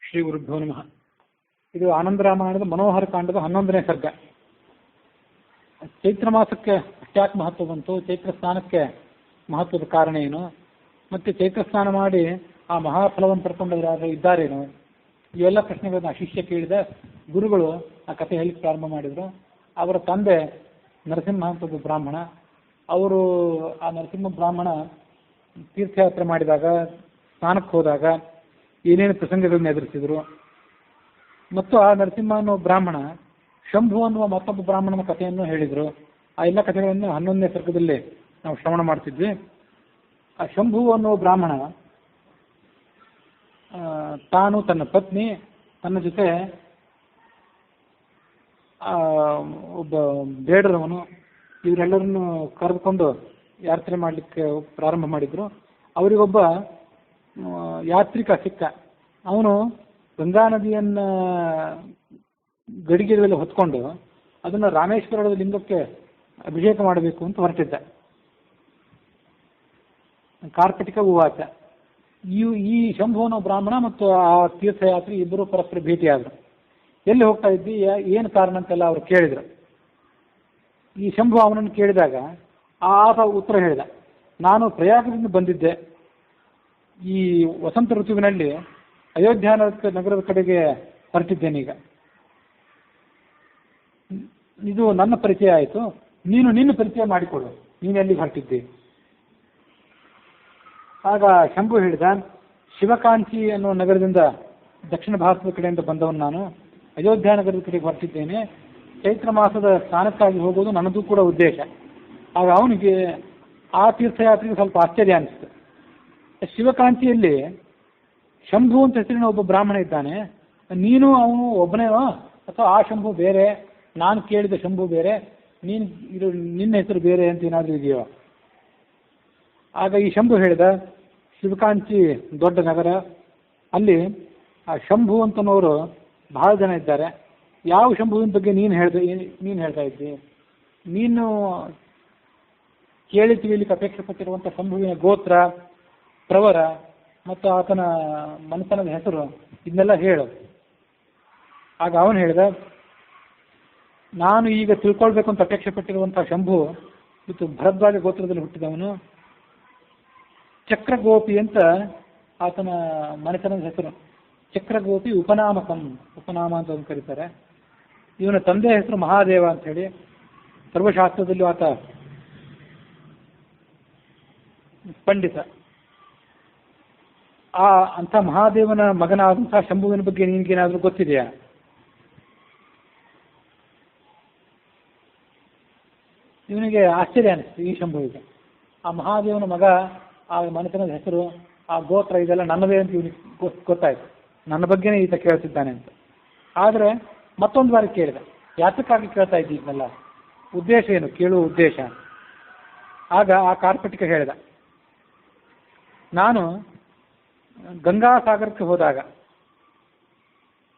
ಶ್ರೀ ಗುರುಭ್ಯೋ ನಮಃ. ಇದು ಆನಂದರಾಮಾಯಣದ ಮನೋಹರ ಕಾಂಡದ 11ನೇ ಸರ್ಗ. ಚೈತ್ರ ಮಾಸಕ್ಕೆ ಅಷ್ಟ್ಯಾಕೆ ಮಹತ್ವ ಬಂತು, ಚೈತ್ರ ಸ್ನಾನಕ್ಕೆ ಮಹತ್ವದ ಕಾರಣ ಏನು, ಮತ್ತು ಚೈತ್ರ ಸ್ನಾನ ಮಾಡಿ ಆ ಮಹಾಫಲವನ್ನು ಪಡ್ಕೊಂಡವರು ಯಾರು ಇದ್ದಾರೇನು, ಇವೆಲ್ಲ ಪ್ರಶ್ನೆಗಳನ್ನ ಶಿಷ್ಯ ಕೇಳಿದ. ಗುರುಗಳು ಆ ಕಥೆ ಹೇಳಿಕ್ಕೆ ಪ್ರಾರಂಭ ಮಾಡಿದರು. ಅವರ ತಂದೆ ನರಸಿಂಹ ಅಂತ ಒಬ್ಬ ಬ್ರಾಹ್ಮಣ. ಅವರು ಆ ನರಸಿಂಹ ಬ್ರಾಹ್ಮಣ ತೀರ್ಥಯಾತ್ರೆ ಮಾಡಿದಾಗ, ಸ್ನಾನಕ್ಕೆ ಹೋದಾಗ ಏನೇನು ಪ್ರಸಂಗಗಳನ್ನ ಎದುರಿಸಿದರು. ಮತ್ತು ಆ ನರಸಿಂಹ ಅನ್ನೋ ಬ್ರಾಹ್ಮಣ ಶಂಭು ಅನ್ನುವ ಮತ್ತೊಬ್ಬ ಬ್ರಾಹ್ಮಣನ ಕಥೆಯನ್ನು ಹೇಳಿದರು. ಆ ಎಲ್ಲ ಕಥೆಗಳನ್ನು 11ನೇ ಸರ್ಗದಲ್ಲಿ ನಾವು ಶ್ರವಣ ಮಾಡ್ತಿದ್ವಿ. ಆ ಶಂಭು ಅನ್ನೋ ಬ್ರಾಹ್ಮಣ ತಾನು, ತನ್ನ ಪತ್ನಿ, ತನ್ನ ಜೊತೆ ಒಬ್ಬ ಬೇಡರವನು, ಇವರೆಲ್ಲರನ್ನು ಕರೆದುಕೊಂಡು ಯಾತ್ರೆ ಮಾಡಲಿಕ್ಕೆ ಪ್ರಾರಂಭ ಮಾಡಿದರು. ಅವರಿಗೊಬ್ಬ ಯಾತ್ರಿಕ ಸಿಕ್ಕ. ಅವನು ಗಂಗಾ ನದಿಯನ್ನು ಗಡಿಗೆಗಳಲ್ಲಿ ಹೊತ್ಕೊಂಡು ಅದನ್ನು ರಾಮೇಶ್ವರದ ಲಿಂಗಕ್ಕೆ ಅಭಿಷೇಕ ಮಾಡಬೇಕು ಅಂತ ಹೊರಟಿದ್ದ. ಕಾರ್ಕಟಿಕ ಉವಾಚ. ಈ ಶಂಭುವನ ಬ್ರಾಹ್ಮಣ ಮತ್ತು ಆ ತೀರ್ಥಯಾತ್ರಿ ಇಬ್ಬರು ಪರಸ್ಪರ ಭೇಟಿಯಾದರು. ಎಲ್ಲಿ ಹೋಗ್ತಾ ಇದ್ದಿ, ಏನು ಕಾರಣ ಅಂತೆಲ್ಲ ಅವರು ಕೇಳಿದರು. ಈ ಶಂಭು ಅವನನ್ನು ಕೇಳಿದಾಗ ಆತ ಉತ್ತರ ಹೇಳಿದ, ನಾನು ಪ್ರಯಾಗದಿಂದ ಬಂದಿದ್ದೆ. ಈ ವಸಂತ ಋತುವಿನಲ್ಲಿ ಅಯೋಧ್ಯ ನಗರದ ಕಡೆಗೆ ಹೊರಟಿದ್ದೇನೆ. ಈಗ ಇದು ನನ್ನ ಪರಿಚಯ ಆಯಿತು, ನೀನು ನಿನ್ನ ಪರಿಚಯ ಮಾಡಿಕೊಡು, ನೀನು ಎಲ್ಲಿಗೆ ಹೊರಟಿದ್ದಿ. ಆಗ ಶಂಭು ಹೇಳಿದ, ಶಿವಕಾಂಚಿ ಅನ್ನೋ ನಗರದಿಂದ, ದಕ್ಷಿಣ ಭಾರತದ ಕಡೆಯಿಂದ ಬಂದವನು ನಾನು. ಅಯೋಧ್ಯ ನಗರದ ಕಡೆಗೆ ಹೊರಟಿದ್ದೇನೆ. ಚೈತ್ರ ಮಾಸದ ಸ್ನಾನಕ್ಕಾಗಿ ಹೋಗೋದು ನನ್ನದು ಕೂಡ ಉದ್ದೇಶ. ಆಗ ಅವನಿಗೆ ಆ ತೀರ್ಥಯಾತ್ರೆಗೆ ಸ್ವಲ್ಪ ಆಶ್ಚರ್ಯ ಅನಿಸ್ತು. ಶಿವಕಾಂಚಿಯಲ್ಲಿ ಶಂಭು ಅಂತ ಹೆಸರಿನ ಒಬ್ಬ ಬ್ರಾಹ್ಮಣ ಇದ್ದಾನೆ, ನೀನು ಅವನು ಒಬ್ಬನೇನೋ, ಅಥವಾ ಆ ಶಂಭು ಬೇರೆ, ನಾನು ಕೇಳಿದ ಶಂಭು ಬೇರೆ, ನಿನ್ನ ಹೆಸರು ಬೇರೆ ಅಂತ ಏನಾದರೂ ಇದೆಯೋ. ಆಗ ಈ ಶಂಭು ಹೇಳಿದ, ಶಿವಕಾಂಚಿ ದೊಡ್ಡ ನಗರ, ಅಲ್ಲಿ ಆ ಶಂಭು ಅಂತನವರು ಬಹಳ ಜನ ಇದ್ದಾರೆ. ಯಾವ ಶಂಭುವಿನ ಬಗ್ಗೆ ನೀನು ಹೇಳ್ತಾ ಇದ್ದಿ? ನೀನು ಕೇಳಿ ತಿಳಿಲಿಕ್ಕೆ ಅಪೇಕ್ಷೆ ಪಟ್ಟಿರುವಂಥ ಶಂಭುವಿನ ಗೋತ್ರ, ಪ್ರವರ ಮತ್ತು ಆತನ ಮನೆತನದ ಹೆಸರು, ಇದನ್ನೆಲ್ಲ ಹೇಳು. ಆಗ ಅವನು ಹೇಳಿದ, ನಾನು ಈಗ ತಿಳ್ಕೊಳ್ಬೇಕು ಅಂತ ಅಪೇಕ್ಷೆ ಪಟ್ಟಿರುವಂಥ ಶಂಭು ಮತ್ತು ಭರದ್ವಾಜ ಗೋತ್ರದಲ್ಲಿ ಹುಟ್ಟಿದವನು. ಚಕ್ರಗೋಪಿ ಅಂತ ಆತನ ಮನೆತನದ ಹೆಸರು. ಚಕ್ರಗೋಪಿ ಉಪನಾಮ ಅಂತ ಕರೀತಾರೆ. ಇವನ ತಂದೆ ಹೆಸರು ಮಹಾದೇವ ಅಂತ ಹೇಳಿ. ಸರ್ವಶಾಸ್ತ್ರದಲ್ಲೂ ಆತ ಪಂಡಿತ. ಅಂಥ ಮಹಾದೇವನ ಮಗನಾದಂತಹ ಶಂಭುವಿನ ಬಗ್ಗೆ ನಿನಗೇನಾದರೂ ಗೊತ್ತಿದೆಯಾ? ಇವನಿಗೆ ಆಶ್ಚರ್ಯ ಅನಿಸ್ತು ಈ ಶಂಭುವಿಗೆ. ಆ ಮಹಾದೇವನ ಮಗ, ಆ ಮನೆತನದ ಹೆಸರು, ಆ ಗೋತ್ರ, ಇದೆಲ್ಲ ನನ್ನದೇ ಅಂತ ಇವನಿಗೆ ಗೊತ್ತಾಯ್ತು. ನನ್ನ ಬಗ್ಗೆನೇ ಈತ ಕೇಳ್ತಿದ್ದಾನೆ ಅಂತ. ಆದರೆ ಮತ್ತೊಂದು ಬಾರಿ ಕೇಳಿದ, ಯಾತಕ್ಕಾಗಿ ಕೇಳ್ತಾ ಇದ್ದೀನಲ್ಲ, ಉದ್ದೇಶ ಏನು, ಕೇಳುವ ಉದ್ದೇಶ. ಆಗ ಆ ಕಾರ್ಪಟಿಕ ಹೇಳಿದ, ನಾನು ಗಂಗಾಸಾಗರಕ್ಕೆ ಹೋದಾಗ,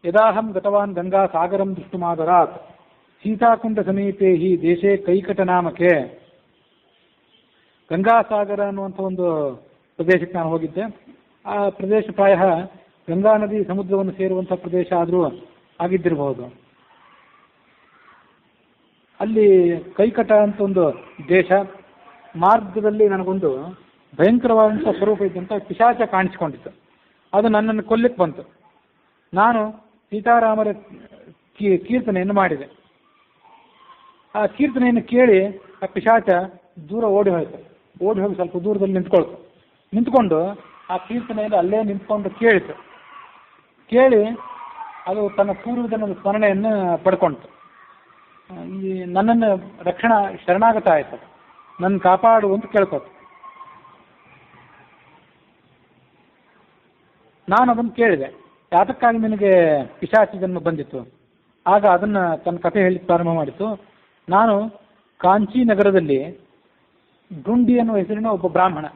ಯದಾಹಂ ಗತವಾನ್ ಗಂಗಾಸಾಗರಂ ದೃಷ್ಟುಮಾದರಾತ್ ಸೀತಾಕುಂಡ ಸಮೀಪೇ ಹಿ ದೇಶೇ ಕೈಕಟ ನಾಮಕೆ. ಗಂಗಾಸಾಗರ ಅನ್ನುವಂಥ ಒಂದು ಪ್ರದೇಶಕ್ಕೆ ನಾನು ಹೋಗಿದ್ದೆ. ಆ ಪ್ರದೇಶ ಪ್ರಾಯ ಗಂಗಾ ನದಿ ಸಮುದ್ರವನ್ನು ಸೇರುವಂಥ ಪ್ರದೇಶ ಆದರೂ ಆಗಿದ್ದಿರಬಹುದು. ಅಲ್ಲಿ ಕೈಕಟ ಅಂತ ಒಂದು ದೇಶ. ಮಾರ್ಗದಲ್ಲಿ ನನಗೊಂದು ಭಯಂಕರವಾದಂಥ ಸ್ವರೂಪ ಇದ್ದಂಥ ಪಿಶಾಚ ಕಾಣಿಸಿಕೊಂಡಿತ್ತು. ಅದು ನನ್ನನ್ನು ಕೊಲ್ಲಿಕ್ಕೆ ಬಂತು. ನಾನು ಸೀತಾರಾಮರ ಕೀರ್ತನೆಯನ್ನು ಮಾಡಿದೆ. ಆ ಕೀರ್ತನೆಯನ್ನು ಕೇಳಿ ಆ ಪಿಶಾಚ ದೂರ ಓಡಿ ಹೋಯಿತು. ಓಡಿ ಹೋಗಿ ಸ್ವಲ್ಪ ದೂರದಲ್ಲಿ ನಿಂತ್ಕೊಂಡು ಆ ಕೀರ್ತನೆಯಲ್ಲಿ ಅಲ್ಲೇ ನಿಂತ್ಕೊಂಡು ಕೇಳಿತು. ಕೇಳಿ ಅದು ತನ್ನ ಪೂರ್ವಜನ ಸ್ಮರಣೆಯನ್ನು ಪಡ್ಕೊಳ್ತು. ಈ ನನ್ನನ್ನು ಶರಣಾಗತ ಆಯಿತು, ನನ್ನ ಕಾಪಾಡು ಅಂತ ಕೇಳ್ಕೊತು. ನಾನು ಅದನ್ನು ಕೇಳಿದೆ, ಯಾತಕ್ಕಾಗಿ ನಿನಗೆ ಪಿಶಾಚಿ ಜನ್ಮ ಬಂದಿತ್ತು? ಆಗ ಅದನ್ನು ತನ್ನ ಕಥೆ ಹೇಳಿ ಪ್ರಾರಂಭ ಮಾಡಿತು. ನಾನು ಕಾಂಚಿ ನಗರದಲ್ಲಿ ಡುಂಡಿ ಅನ್ನುವ ಹೆಸರಿನ ಒಬ್ಬ ಬ್ರಾಹ್ಮಣ.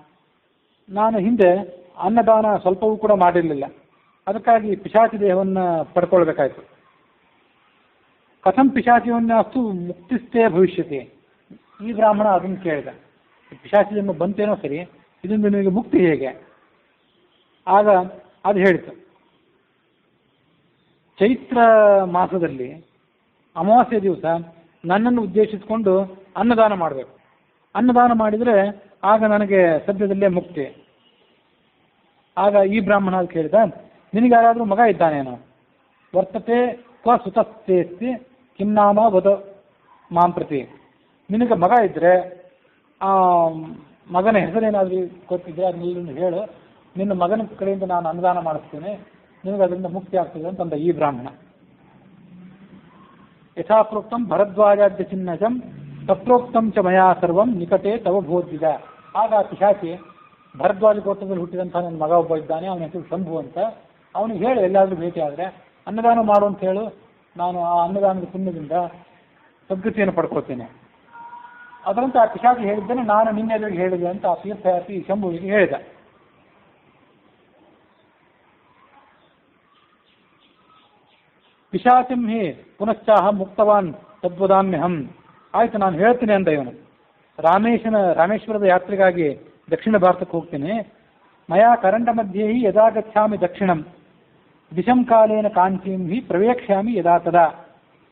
ನಾನು ಹಿಂದೆ ಅನ್ನದಾನ ಸ್ವಲ್ಪವೂ ಕೂಡ ಮಾಡಿರಲಿಲ್ಲ. ಅದಕ್ಕಾಗಿ ಪಿಶಾಚಿ ದೇಹವನ್ನು ಪಡ್ಕೊಳ್ಬೇಕಾಯ್ತು. ಕಥಂ ಪಿಶಾಚಿಯನ್ನ ಅಷ್ಟು ಮುಕ್ತಿಸ್ತೇ ಭವಿಷ್ಯತೆ. ಈ ಬ್ರಾಹ್ಮಣ ಅದನ್ನು ಕೇಳಿದ, ಪಿಶಾಚಿ ಜನ್ಮ ಬಂತೇನೋ ಸರಿ, ಇದರಿಂದ ನಿಮಗೆ ಮುಕ್ತಿ ಹೇಗೆ? ಆಗ ಅದು ಹೇಳಿತು, ಚೈತ್ರ ಮಾಸದಲ್ಲಿ ಅಮಾವಾಸ್ಯೆ ದಿವಸ ನನ್ನನ್ನು ಉದ್ದೇಶಿಸಿಕೊಂಡು ಅನ್ನದಾನ ಮಾಡಬೇಕು. ಅನ್ನದಾನ ಮಾಡಿದರೆ ಆಗ ನನಗೆ ಸದ್ಯದಲ್ಲೇ ಮುಕ್ತಿ. ಆಗ ಈ ಬ್ರಾಹ್ಮಣ ಕೇಳಿದ, ನಿನಗೆ ಯಾರಾದರೂ ಮಗ ಇದ್ದಾನೇನೋ? ವರ್ತತೆ ಕ್ವ ಸುತಸ್ತೇಸ್ತಿ ಕಿನ್ನಾಮ ವದ ಮಾಂ ಪ್ರತಿ. ನಿನಗೆ ಮಗ ಇದ್ದರೆ ಆ ಮಗನ ಹೆಸರೇನಾದರೂ ಗೊತ್ತಿದ್ರೆ ಅದನ್ನೆಲ್ಲರೂ ಹೇಳು, ನಿನ್ನ ಮಗನ ಕಡೆಯಿಂದ ನಾನು ಅನ್ನದಾನ ಮಾಡಿಸ್ತೇನೆ, ನಿನಗೆ ಅದರಿಂದ ಮುಕ್ತಿ ಆಗ್ತದೆ ಅಂತಂದ ಈ ಬ್ರಾಹ್ಮಣ. ಯಥಾಪ್ರೋಕ್ತಂ ಭರದ್ವಾಜಾದ್ಯ ಚಿನ್ನಜಂ ತತ್ರೋಕ್ತಂ ಚ ಮಯಾ ಸರ್ವಂ ನಿಕಟೆ ತವ ಬೋಧಿದ. ಆಗ ಪಿಶಾಚಿ, ಭರದ್ವಾಜ ಗೋತ್ರದಲ್ಲಿ ಹುಟ್ಟಿದಂಥ ನನ್ನ ಮಗ ಒಬ್ಬ ಇದ್ದಾನೆ, ಅವನ ಹೆಸರು ಶಂಭು ಅಂತ, ಅವನಿಗೆ ಹೇಳು ಎಲ್ಲಾದರೂ ಭೇಟಿ ಆದರೆ ಅನ್ನದಾನ ಮಾಡು ಅಂತ ಹೇಳು, ನಾನು ಆ ಅನ್ನದಾನದ ಪುಣ್ಯದಿಂದ ಸದ್ಗತಿಯನ್ನು ಪಡ್ಕೋತೇನೆ. ಅದರಂತೆ ಆ ಪಿಶಾಚಿ ಹೇಳಿದ್ದೇನೆ, ನಾನು ನಿನ್ನೆಲ್ಲರಿಗೆ ಹೇಳಿದೆ ಅಂತ ಆ ತೀರ್ಥಯಾತ್ರಿ ಶಂಭುವಿಗೆ ಹೇಳಿದ. ಪಿಶಾಚಿಂ ಹಿ ಪುನಶ್ಚಾಹ ಮುಕ್ತವಾನ್ ತದ್ವದಾಮ್ಯಹಂ. ಆಯ್ತು, ನಾನು ಹೇಳ್ತೀನಿ ಅಂದ ಇವನು. ರಾಮೇಶ್ವರದ ಯಾತ್ರೆಗಾಗಿ ದಕ್ಷಿಣ ಭಾರತಕ್ಕೆ ಹೋಗ್ತೀನಿ. ಮಯಾ ಕರಂಡ ಮಧ್ಯೆ ಹಿ ಯದಾ ಗಚ್ಚಾಮಿ ದಕ್ಷಿಣಂ ದಿಶಂ ಕಾಲೇನ ಕಾಂಚೀಂ ಹಿ ಪ್ರವೇಕ್ಷ್ಯಾಮಿ ಯದಾ ತದಾ.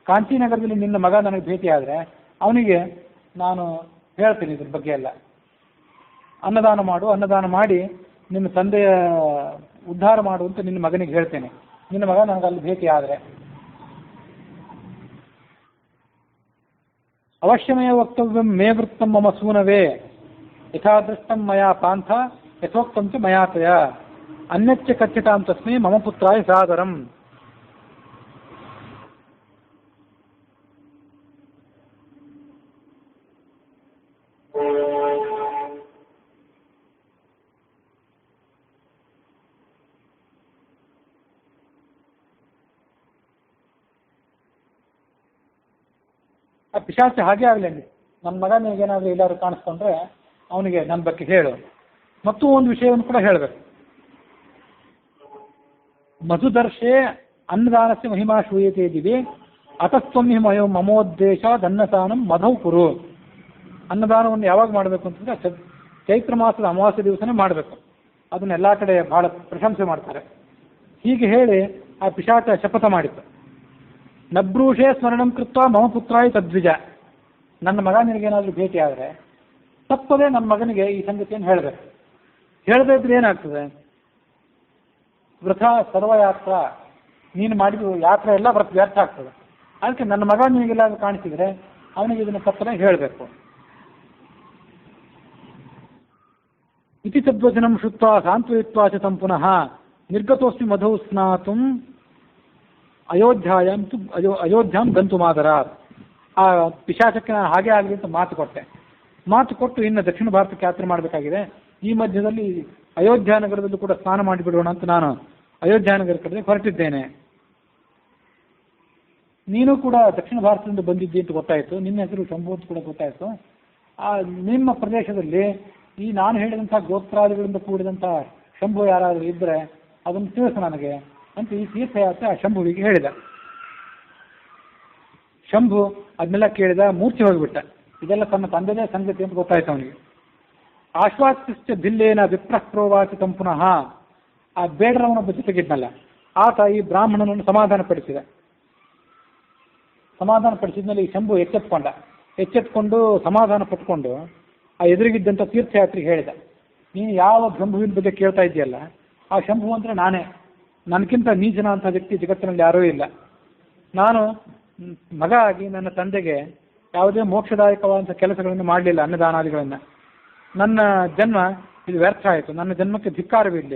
ಕಾಂಚೀನಗರದಲ್ಲಿ ನಿನ್ನ ಮಗ ನನಗೆ ಭೇಟಿ ಆದರೆ ಅವನಿಗೆ ನಾನು ಹೇಳ್ತೀನಿ ಇದ್ರ ಬಗ್ಗೆ ಎಲ್ಲ. ಅನ್ನದಾನ ಮಾಡು, ಅನ್ನದಾನ ಮಾಡಿ ನಿನ್ನ ತಂದೆಯ ಉದ್ಧಾರ ಮಾಡು ಅಂತ ನಿನ್ನ ಮಗನಿಗೆ ಹೇಳ್ತೇನೆ, ನಿನ್ನ ಮಗ ನನಗೆ ಅಲ್ಲಿ ಭೇಟಿ ಆದರೆ. ಅವಶ್ಯಮೇವ ವಕ್ತವ್ಯಂ ಮೇ ವೃತ್ತಂ ಮಮ ಸೂನವೇ ಯಥಾದೃಷ್ಟಂ ಮಯಾ ಪಾಂಥ ಯಥೋಕ್ತಂ ಚ ಮಯಾತಯ ಅನ್ಯಚ್ಚ ಕಥ್ಯತಾಂ ತಸ್ಮೈ ಮಮ ಪುತ್ರಾಯ ಸಾದರಂ. ಆ ಪಿಶಾಚ ಹಾಗೆ ಆಗಲಿ, ನನ್ನ ಮಗ ನಿನಗೇನಾದರೂ ಎಲ್ಲಾದ್ರು ಕಾಣಿಸ್ಕೊಂಡ್ರೆ ಅವನಿಗೆ ನನ್ನ ಬಗ್ಗೆ ಹೇಳು. ಮತ್ತು ಒಂದು ವಿಷಯವನ್ನು ಕೂಡ ಹೇಳಬೇಕು. ಮಧುದರ್ಶೆ ಅನ್ನದಾನಸ್ಯ ಮಹಿಮಾ ಶ್ರೂಯತೆ ದಿವಿ ಅತಸ್ತ್ವಂ ಹಿ ಮಮೋದ್ದೇಶ ಅನ್ನದಾನಂ ಮಧೌ ಕುರು. ಅನ್ನದಾನವನ್ನು ಯಾವಾಗ ಮಾಡಬೇಕು ಅಂತಂದ್ರೆ ಚೈತ್ರ ಮಾಸದ ಅಮಾವಾಸ್ಯೆ ದಿವಸನೇ ಮಾಡಬೇಕು. ಅದನ್ನ ಎಲ್ಲ ಕಡೆ ಬಹಳ ಪ್ರಶಂಸೆ ಮಾಡ್ತಾರೆ. ಹೀಗೆ ಹೇಳಿ ಆ ಪಿಶಾಚ ಶಪಥ ಮಾಡಿತ್ತು. ನಬ್ರೂಷೆ ಸ್ಮರಣಂ ಕೃತ್ವ ಮಮ ಪುತ್ರಾಯ ತದ್ವಿಜ. ನನ್ನ ಮಗ ನಿನಗೇನಾದರೂ ಭೇಟಿ ಆದರೆ ತಪ್ಪದೇ ನನ್ನ ಮಗನಿಗೆ ಈ ಸಂಗತಿಯನ್ನು ಹೇಳಬೇಕು. ಹೇಳದೇ ಇದ್ರೆ ಏನಾಗ್ತದೆ? ವೃಥಾ ಸರ್ವಯಾತ್ರ, ನೀನು ಮಾಡಿದ ಯಾತ್ರೆ ಎಲ್ಲ ವ್ಯರ್ಥ ಆಗ್ತದೆ. ಅದಕ್ಕೆ ನನ್ನ ಮಗ ನಿನಗೆಲ್ಲಾದ್ರೂ ಕಾಣಿಸಿದರೆ ಅವನಿಗೆ ಇದನ್ನು ತಪ್ಪದೇ ಹೇಳಬೇಕು. ಇತಿ ತದ್ವಚನಂ ಶುತ್ವಾ ಸಾಂತ್ವಯಿತ್ವಾ ಚ ತಂ ಪುನಃ ನಿರ್ಗತೋಸ್ಮಿ ಮಧೌ ಸ್ನಾತುಂ ಅಯೋಧ್ಯಾಂ ಗಂತುಮಾದರಾತ್. ಆ ಪಿಶಾಚಕ್ಕೆ ನಾನು ಹಾಗೆ ಆಗಲಿ ಅಂತ ಮಾತು ಕೊಟ್ಟು ಇನ್ನು ದಕ್ಷಿಣ ಭಾರತಕ್ಕೆ ಯಾತ್ರೆ ಮಾಡಬೇಕಾಗಿದೆ. ಈ ಮಧ್ಯದಲ್ಲಿ ಅಯೋಧ್ಯ ನಗರದಲ್ಲೂ ಕೂಡ ಸ್ನಾನ ಮಾಡಿಬಿಡೋಣ ಅಂತ ನಾನು ಅಯೋಧ್ಯ ನಗರ ಕಡೆ ಹೊರಟಿದ್ದೇನೆ. ನೀನು ಕೂಡ ದಕ್ಷಿಣ ಭಾರತದಿಂದ ಬಂದಿದ್ದಿ ಅಂತ ಗೊತ್ತಾಯಿತು, ನಿನ್ನ ಹೆಸರು ಶಂಭು ಅಂತ ಕೂಡ ಗೊತ್ತಾಯಿತು. ನಿಮ್ಮ ಪ್ರದೇಶದಲ್ಲಿ ಈ ನಾನು ಹೇಳಿದಂಥ ಗೋತ್ರಾದಿಗಳಿಂದ ಕೂಡಿದಂಥ ಶಂಭು ಯಾರಾದರೂ ಇದ್ದರೆ ಅದನ್ನು ತಿಳಿಸು ನನಗೆ ಅಂತ ಈ ತೀರ್ಥಯಾತ್ರೆ ಆ ಶಂಭುವಿಗೆ ಹೇಳಿದ. ಶಂಭು ಅದನ್ನೆಲ್ಲ ಕೇಳಿದ, ಮೂರ್ಛೆ ಹೋಗಿಬಿಟ್ಟ. ಇದೆಲ್ಲ ತನ್ನ ತಂದೆದೇ ಸಂಗತಿ ಅಂತ ಗೊತ್ತಾಯ್ತು ಅವನಿಗೆ. ಆಶ್ವಾಸ್ಯ ಭಿಲ್ಲೇನ ವಿಪ್ರಪ್ರೋವಾಚಿತಂ ಪುನಃ. ಆ ಬೇಡರವನೊಬ್ಬ ಜೊತೆಗಿದ್ನಲ್ಲ ಆತ ಈ ಬ್ರಾಹ್ಮಣನನ್ನು ಸಮಾಧಾನಪಡಿಸಿದ. ಸಮಾಧಾನಪಡಿಸಿದ್ಮೇಲೆ ಈ ಶಂಭು ಎಚ್ಚೆತ್ಕೊಂಡು ಸಮಾಧಾನ ಪಟ್ಕೊಂಡು ಆ ಎದುರಿಗಿದ್ದಂಥ ತೀರ್ಥಯಾತ್ರೆಗೆ ಹೇಳಿದ, ನೀನು ಯಾವ ಶಂಭುವಿನ ಬಗ್ಗೆ ಕೇಳ್ತಾ ಇದೆಯಲ್ಲ, ಆ ಶಂಭು ಅಂದರೆ ನಾನೇ. ನನಗಿಂತ ನೀಚನ ಅಂಥ ವ್ಯಕ್ತಿ ಜಗತ್ತಿನಲ್ಲಿ ಯಾರೂ ಇಲ್ಲ. ನಾನು ಮಗ ಆಗಿ ನನ್ನ ತಂದೆಗೆ ಯಾವುದೇ ಮೋಕ್ಷದಾಯಕವಾದಂಥ ಕೆಲಸಗಳನ್ನು ಮಾಡಲಿಲ್ಲ, ಅನ್ನದಾನಾದಿಗಳನ್ನು. ನನ್ನ ಜನ್ಮ ಇದು ವ್ಯರ್ಥ ಆಯಿತು, ನನ್ನ ಜನ್ಮಕ್ಕೆ ಧಿಕ್ಕಾರವಿಲ್ಲ.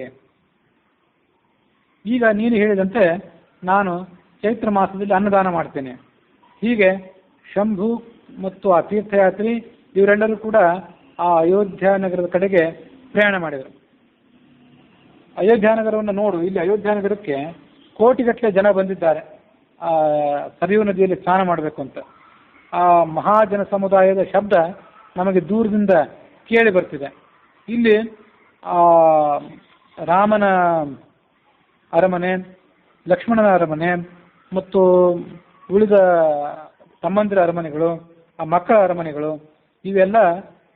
ಈಗ ನೀನು ಹೇಳಿದಂತೆ ನಾನು ಚೈತ್ರ ಮಾಸದಲ್ಲಿ ಅನ್ನದಾನ ಮಾಡ್ತೇನೆ. ಹೀಗೆ ಶಂಭು ಮತ್ತು ಆ ತೀರ್ಥಯಾತ್ರಿ ಇವರೆಲ್ಲರೂ ಕೂಡ ಆ ಅಯೋಧ್ಯ ನಗರದ ಕಡೆಗೆ ಪ್ರಯಾಣ ಮಾಡಿದರು. ಅಯೋಧ್ಯ ನಗರವನ್ನು ನೋಡು, ಇಲ್ಲಿ ಅಯೋಧ್ಯ ನಗರಕ್ಕೆ ಕೋಟಿಗಟ್ಟಲೆ ಜನ ಬಂದಿದ್ದಾರೆ ಸರಿಯೂ ನದಿಯಲ್ಲಿ ಸ್ನಾನ ಮಾಡಬೇಕು ಅಂತ. ಆ ಮಹಾಜನ ಸಮುದಾಯದ ಶಬ್ದ ನಮಗೆ ದೂರದಿಂದ ಕೇಳಿ ಬರ್ತಿದೆ. ಇಲ್ಲಿ ರಾಮನ ಅರಮನೆ, ಲಕ್ಷ್ಮಣನ ಅರಮನೆ ಮತ್ತು ಉಳಿದ ತಮ್ಮಂದಿರ ಅರಮನೆಗಳು, ಆ ಮಕ್ಕಳ ಅರಮನೆಗಳು ಇವೆಲ್ಲ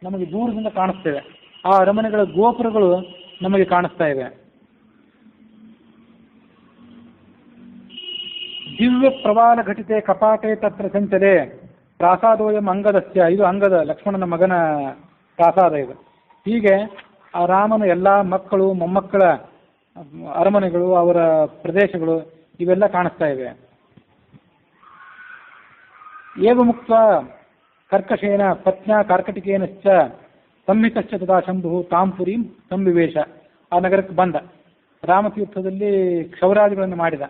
ನಮಗೆ ದೂರದಿಂದ ಕಾಣಿಸ್ತೇವೆ. ಆ ಅರಮನೆಗಳ ಗೋಪುರಗಳು ನಮಗೆ ಕಾಣಿಸ್ತಾ ಇವೆ. ದಿವ್ಯ ಪ್ರವಾಲ ಘಟಿತೆ ಕಪಾಟೆ ತತ್ರ ಸಂಚಲೆ ಪ್ರಾಸಾದೋಯಂ ಅಂಗದಸ್ಯ, ಇದು ಅಂಗದ ಲಕ್ಷ್ಮಣನ ಮಗನ ಪ್ರಾಸಾದ ಇದು. ಹೀಗೆ ಆ ರಾಮನ ಎಲ್ಲ ಮಕ್ಕಳು ಮೊಮ್ಮಕ್ಕಳ ಅರಮನೆಗಳು, ಅವರ ಪ್ರದೇಶಗಳು ಇವೆಲ್ಲ ಕಾಣಿಸ್ತಾ ಇವೆ. ಏವ ಮುಕ್ತ ಕರ್ಕಶೇನ ಪತ್ನ್ಯ ಕಾರ್ಕಟಿಕೇನಶ್ಚ ಸಂಹಿತಶ್ಚ ತದಾ ಶಂಭು ತಾಂಪುರೀಂ ಸಂವಿವೇಶ. ಆ ನಗರಕ್ಕೆ ಬಂದ, ರಾಮತೀರ್ಥದಲ್ಲಿ ಕ್ಷೌರಾದಿಗಳನ್ನು ಮಾಡಿದ,